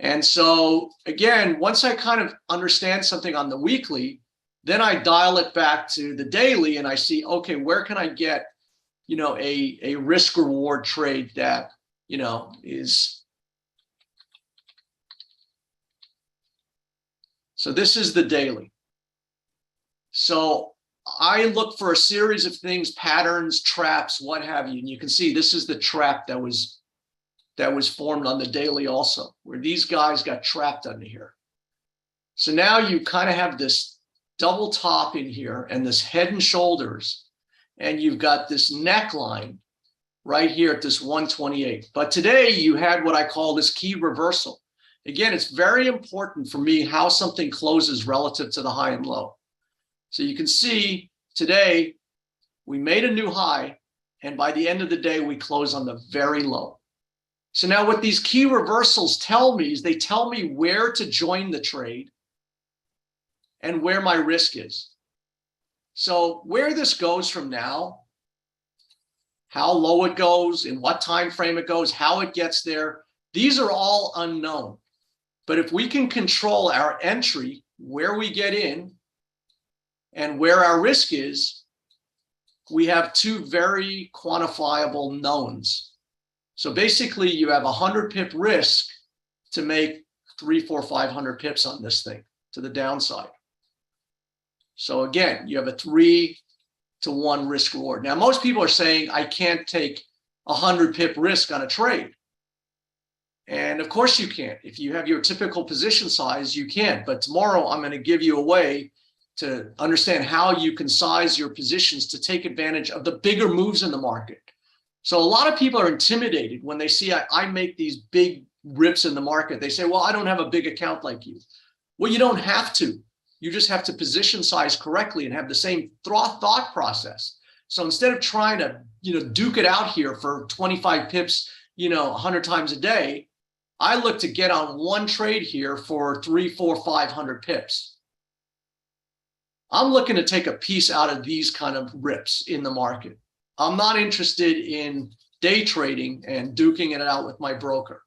And so again, once I kind of understand something on the weekly, then I dial it back to the daily and I see, okay, where can I get, a risk reward trade that, is. So this is the daily. So I look for a series of things, patterns, traps, what have you. And you can see this is the trap that was formed on the daily also, where these guys got trapped under here. So now you kind of have this double top in here and this head and shoulders, and you've got this neckline right here at this 128. But today you had what I call this key reversal. Again, it's very important for me how something closes relative to the high and low. So you can see today we made a new high, and by the end of the day, we close on the very low. So now what these key reversals tell me is they tell me where to join the trade and where my risk is. So where this goes from now, how low it goes, in what time frame it goes, how it gets there, these are all unknown. But if we can control our entry, where we get in, and where our risk is, we have two very quantifiable knowns. So basically you have 100 pip risk to make 300, 400, 500 pips on this thing to the downside. So again, you have a 3-to-1 risk reward. Now, most people are saying, I can't take 100 pip risk on a trade. And of course you can't. If you have your typical position size, you can't. But tomorrow I'm going to give you a way to understand how you can size your positions to take advantage of the bigger moves in the market. So a lot of people are intimidated when they see I make these big rips in the market. They say, well, I don't have a big account like you. Well, you don't have to. You just have to position size correctly and have the same thought process. So instead of trying to, duke it out here for 25 pips, 100 times a day, I look to get on one trade here for 300, 400, 500 pips. I'm looking to take a piece out of these kind of rips in the market. I'm not interested in day trading and duking it out with my broker.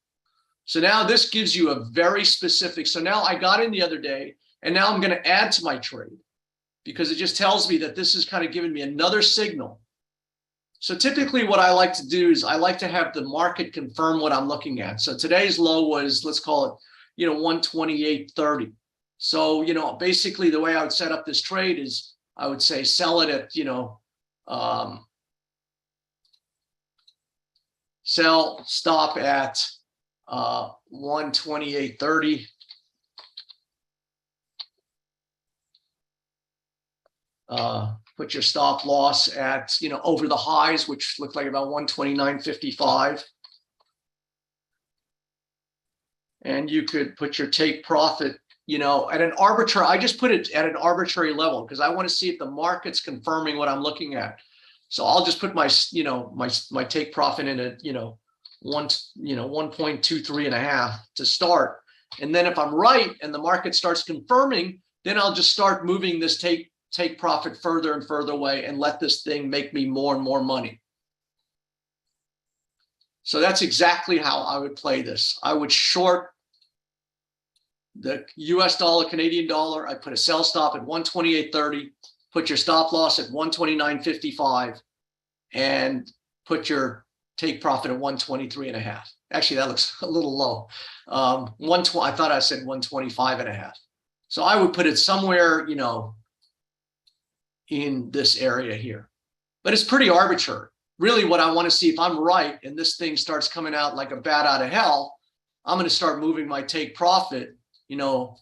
So now this gives you a very specific, so now I got in the other day and now I'm going to add to my trade because it just tells me that this is kind of giving me another signal. So typically what I like to do is I like to have the market confirm what I'm looking at. So today's low was, let's call it, 128.30. So, basically the way I would set up this trade is I would say sell it at, sell, stop at 128.30. Put your stop loss at, over the highs, which look like about 129.55. And you could put your take profit, at an arbitrary, I just put it at an arbitrary level because I want to see if the market's confirming what I'm looking at. So I'll just put my, my take profit in at, 1.23.5 to start. And then if I'm right and the market starts confirming, then I'll just start moving this take profit further and further away and let this thing make me more and more money. So that's exactly how I would play this. I would short the US dollar, Canadian dollar. I put a sell stop at 128.30, put your stop loss at 129.55, and put your take profit at 123.5. Actually, that looks a little low. I thought I said 125.5. So I would put it somewhere, in this area here. But it's pretty arbitrary. Really what I want to see, if I'm right and this thing starts coming out like a bat out of hell, I'm going to start moving my take profit,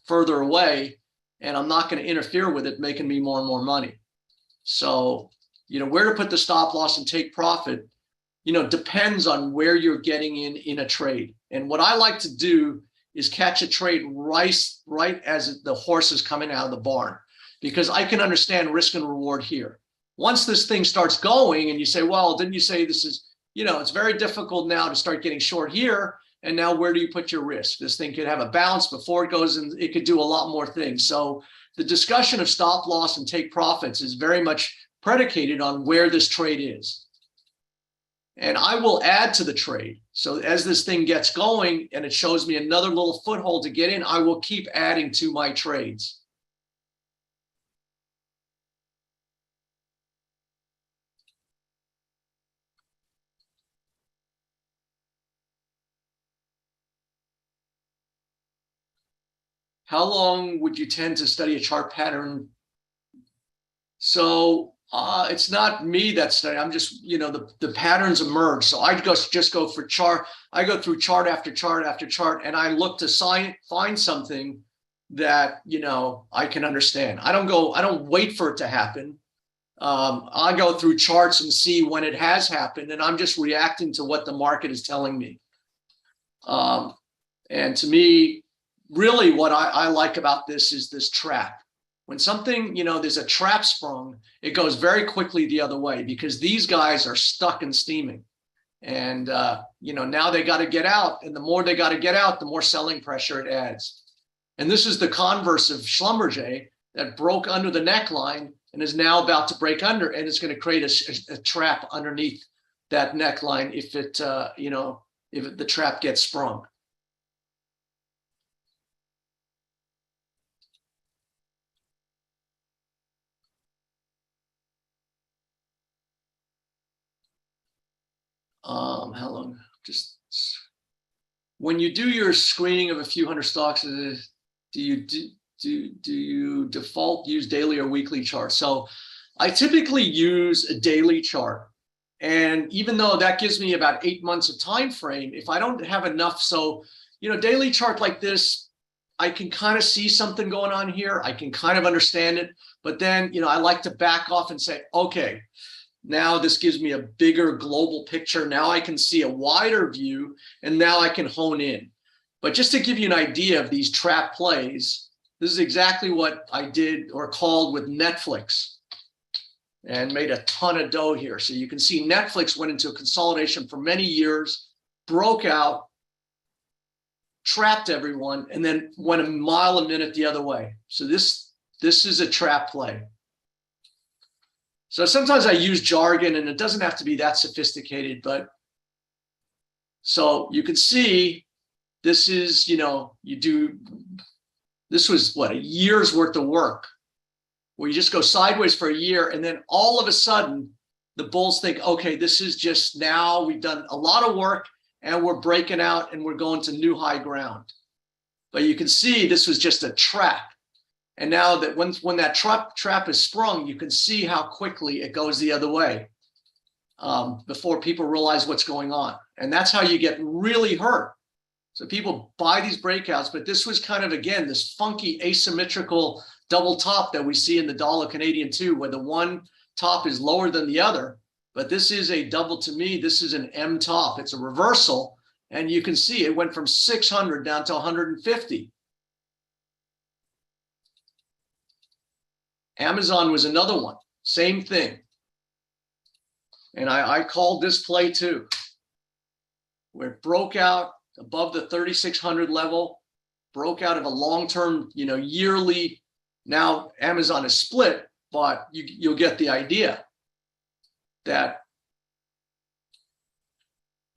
further away, and I'm not going to interfere with it, making me more and more money. So, where to put the stop loss and take profit, depends on where you're getting in a trade. And what I like to do is catch a trade right as the horse is coming out of the barn, because I can understand risk and reward here. Once this thing starts going and you say, well, didn't you say this is, it's very difficult now to start getting short here. And now where do you put your risk? This thing could have a bounce before it goes, and it could do a lot more things. So the discussion of stop loss and take profits is very much predicated on where this trade is. And I will add to the trade. So as this thing gets going and it shows me another little foothold to get in, I will keep adding to my trades. How long would you tend to study a chart pattern? So it's not me that's studying. I'm just, the patterns emerge. So I just go for chart. I go through chart after chart after chart, and I look to find something that, I can understand. I don't wait for it to happen. I go through charts and see when it has happened, and I'm just reacting to what the market is telling me. And to me, really what I like about this is this trap. When something, there's a trap sprung, it goes very quickly the other way because these guys are stuck and steaming. And, now they got to get out. And the more they got to get out, the more selling pressure it adds. And this is the converse of Schlumberger that broke under the neckline and is now about to break under. And it's going to create a trap underneath that neckline if it, if the trap gets sprung. How long? Just when you do your screening of a few hundred stocks, do you default use daily or weekly charts? So I typically use a daily chart. And even though that gives me about 8 months of time frame, if I don't have enough, so, daily chart like this, I can kind of see something going on here. I can kind of understand it. But then, I like to back off and say, okay, now this gives me a bigger global picture. Now I can see a wider view, and now I can hone in. But just to give you an idea of these trap plays, this is exactly what I did or called with Netflix and made a ton of dough here. So you can see Netflix went into a consolidation for many years, broke out, trapped everyone, and then went a mile a minute the other way. So this is a trap play. So sometimes I use jargon, and it doesn't have to be that sophisticated, but so you can see this is, this was what, a year's worth of work where you just go sideways for a year, and then all of a sudden the bulls think, okay, this is just, now we've done a lot of work and we're breaking out and we're going to new high ground. But you can see this was just a trap. And now that when that trap is sprung, you can see how quickly it goes the other way before people realize what's going on. And that's how you get really hurt. So people buy these breakouts, but this was kind of, again, this funky asymmetrical double top that we see in the dollar Canadian too, where the one top is lower than the other. But this is a double, to me, this is an M top. It's a reversal. And you can see it went from 600 down to 150. Amazon was another one, same thing. And I called this play too, where it broke out above the 3,600 level, broke out of a long-term, yearly. Now Amazon is split, but you'll get the idea that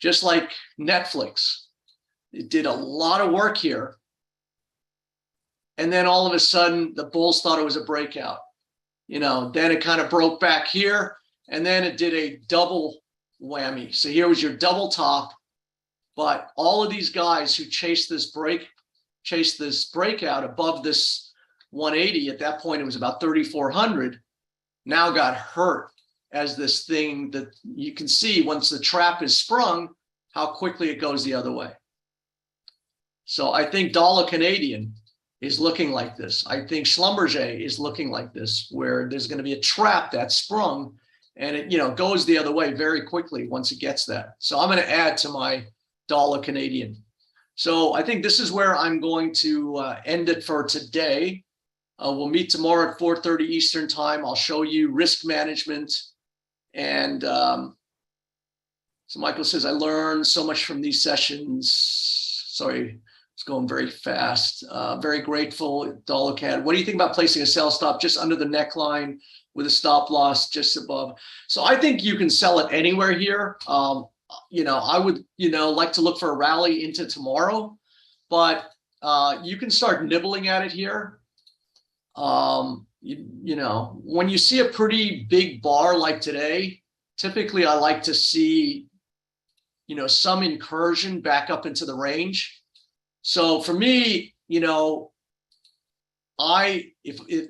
just like Netflix, it did a lot of work here. And then all of a sudden the bulls thought it was a breakout. Then it kind of broke back here, and then it did a double whammy. So here was your double top, but all of these guys who chased this breakout above this 180, at that point it was about 3,400, now got hurt as this thing that you can see once the trap is sprung, how quickly it goes the other way. So I think dollar Canadian is looking like this. I think Schlumberger is looking like this, where there's going to be a trap that's sprung, and it goes the other way very quickly once it gets that. So I'm going to add to my dollar Canadian. So I think this is where I'm going to end it for today. We'll meet tomorrow at 4:30 Eastern time. I'll show you risk management. And so Michael says, I learned so much from these sessions. Sorry. It's going very fast. Very grateful, dollar CAD. What do you think about placing a sell stop just under the neckline with a stop loss just above? So I think you can sell it anywhere here. I would, like to look for a rally into tomorrow, but you can start nibbling at it here. When you see a pretty big bar like today, typically I like to see, some incursion back up into the range. So for me, if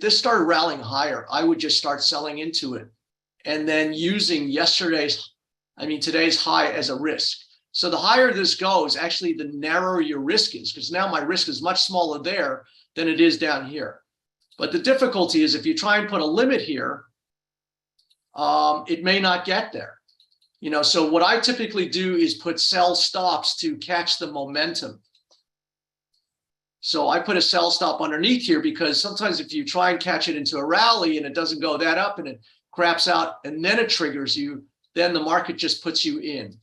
this started rallying higher, I would just start selling into it and then using today's high as a risk. So the higher this goes, actually the narrower your risk is, because now my risk is much smaller there than it is down here. But the difficulty is if you try and put a limit here, it may not get there. So what I typically do is put sell stops to catch the momentum. So I put a sell stop underneath here because sometimes if you try and catch it into a rally and it doesn't go that up and it craps out and then it triggers you, then the market just puts you in.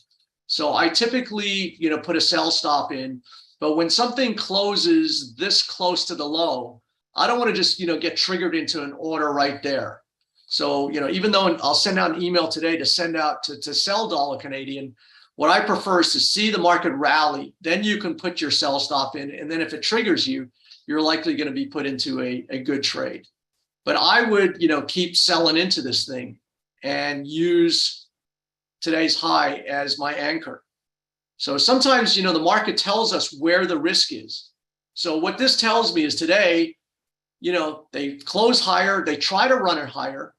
So I typically, put a sell stop in, but when something closes this close to the low, I don't want to just, get triggered into an order right there. So, even though I'll send out an email today to send out to sell dollar Canadian, what I prefer is to see the market rally, then you can put your sell stop in. And then if it triggers you, you're likely going to be put into a good trade. But I would, keep selling into this thing and use today's high as my anchor. So sometimes, the market tells us where the risk is. So what this tells me is today, they close higher, they try to run it higher,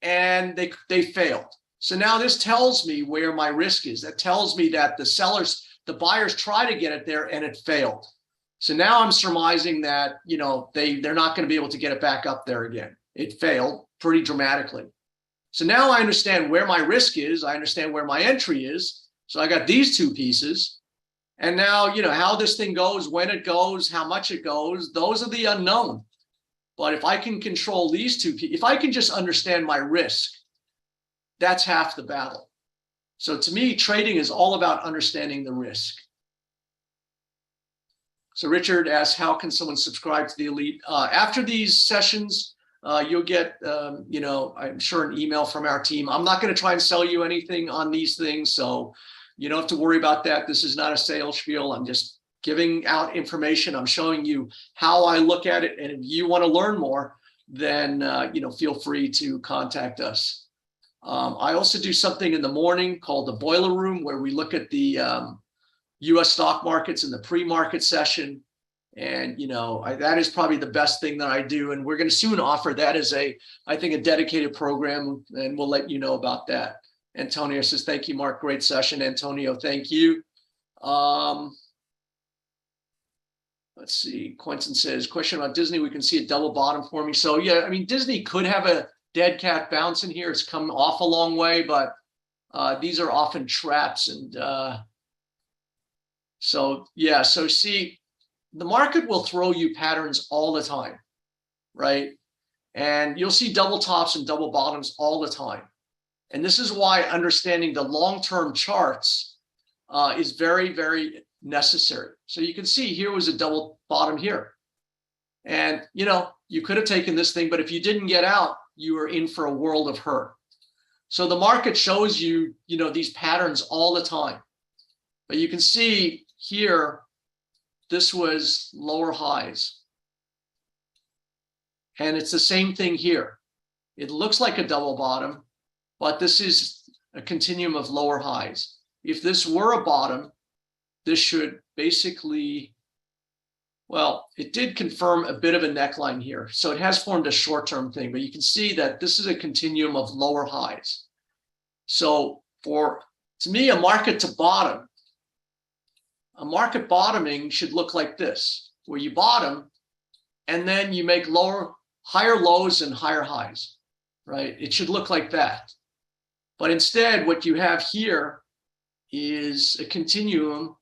and they failed. So now this tells me where my risk is. That tells me that the buyers try to get it there and it failed. So now I'm surmising that, they're not going to be able to get it back up there again. It failed pretty dramatically. So now I understand where my risk is. I understand where my entry is. So I got these two pieces. And now, how this thing goes, when it goes, how much it goes, those are the unknown. But if I can control these two, if I can just understand my risk, that's half the battle. So to me, trading is all about understanding the risk. So Richard asks, how can someone subscribe to the Elite? After these sessions, you'll get, I'm sure an email from our team. I'm not going to try and sell you anything on these things. So you don't have to worry about that. This is not a sales spiel. I'm just giving out information. I'm showing you how I look at it. And if you want to learn more, then, feel free to contact us. I also do something in the morning called the Boiler Room, where we look at the U.S. stock markets in the pre-market session. And, that is probably the best thing that I do. And we're going to soon offer that as I think, a dedicated program, and we'll let you know about that. Antonio says, thank you, Mark. Great session. Antonio, thank you. Let's see. Quentin says, question about Disney. We can see a double bottom forming. So, yeah, I mean, Disney could have a dead cat bounce in here. It's come off a long way, but these are often traps. And so see, the market will throw you patterns all the time, right? And you'll see double tops and double bottoms all the time. And this is why understanding the long-term charts is very, very necessary. So you can see here was a double bottom here. And, you could have taken this thing, but if you didn't get out, you were in for a world of hurt. So the market shows you, these patterns all the time. But you can see here, this was lower highs. And it's the same thing here. It looks like a double bottom, but this is a continuum of lower highs. If this were a bottom, this should basically, well, it did confirm a bit of a neckline here. So it has formed a short-term thing, but you can see that this is a continuum of lower highs. So to me, a market bottoming should look like this, where you bottom and then you make higher lows and higher highs, right? It should look like that. But instead, what you have here is a continuum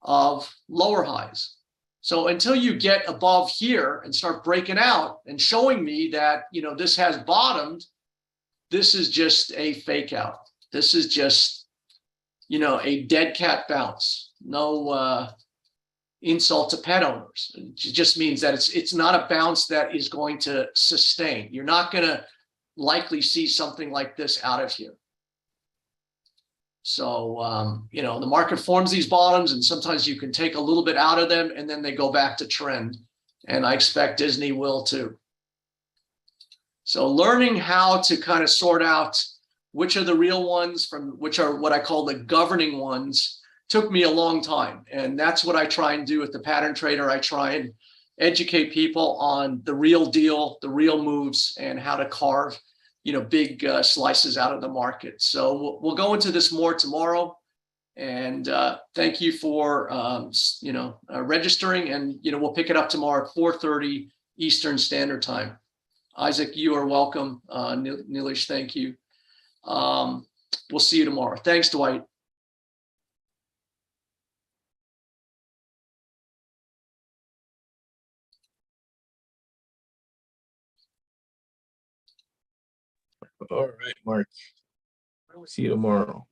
of lower highs. So until you get above here and start breaking out and showing me that, this has bottomed, this is just a fake out. This is just, a dead cat bounce. No insult to pet owners. It just means that it's not a bounce that is going to sustain. You're not going to likely see something like this out of here. So, the market forms these bottoms, and sometimes you can take a little bit out of them and then they go back to trend. And I expect Disney will too. So learning how to kind of sort out which are the real ones from which are what I call the governing ones took me a long time. And that's what I try and do with the pattern trader. I try and educate people on the real deal, the real moves, and how to carve big slices out of the market. So we'll go into this more tomorrow. And thank you for, registering. And, we'll pick it up tomorrow at 4:30 Eastern Standard Time. Isaac, you are welcome. Nilesh, thank you. We'll see you tomorrow. Thanks, Dwight. All right, Mark. See you tomorrow.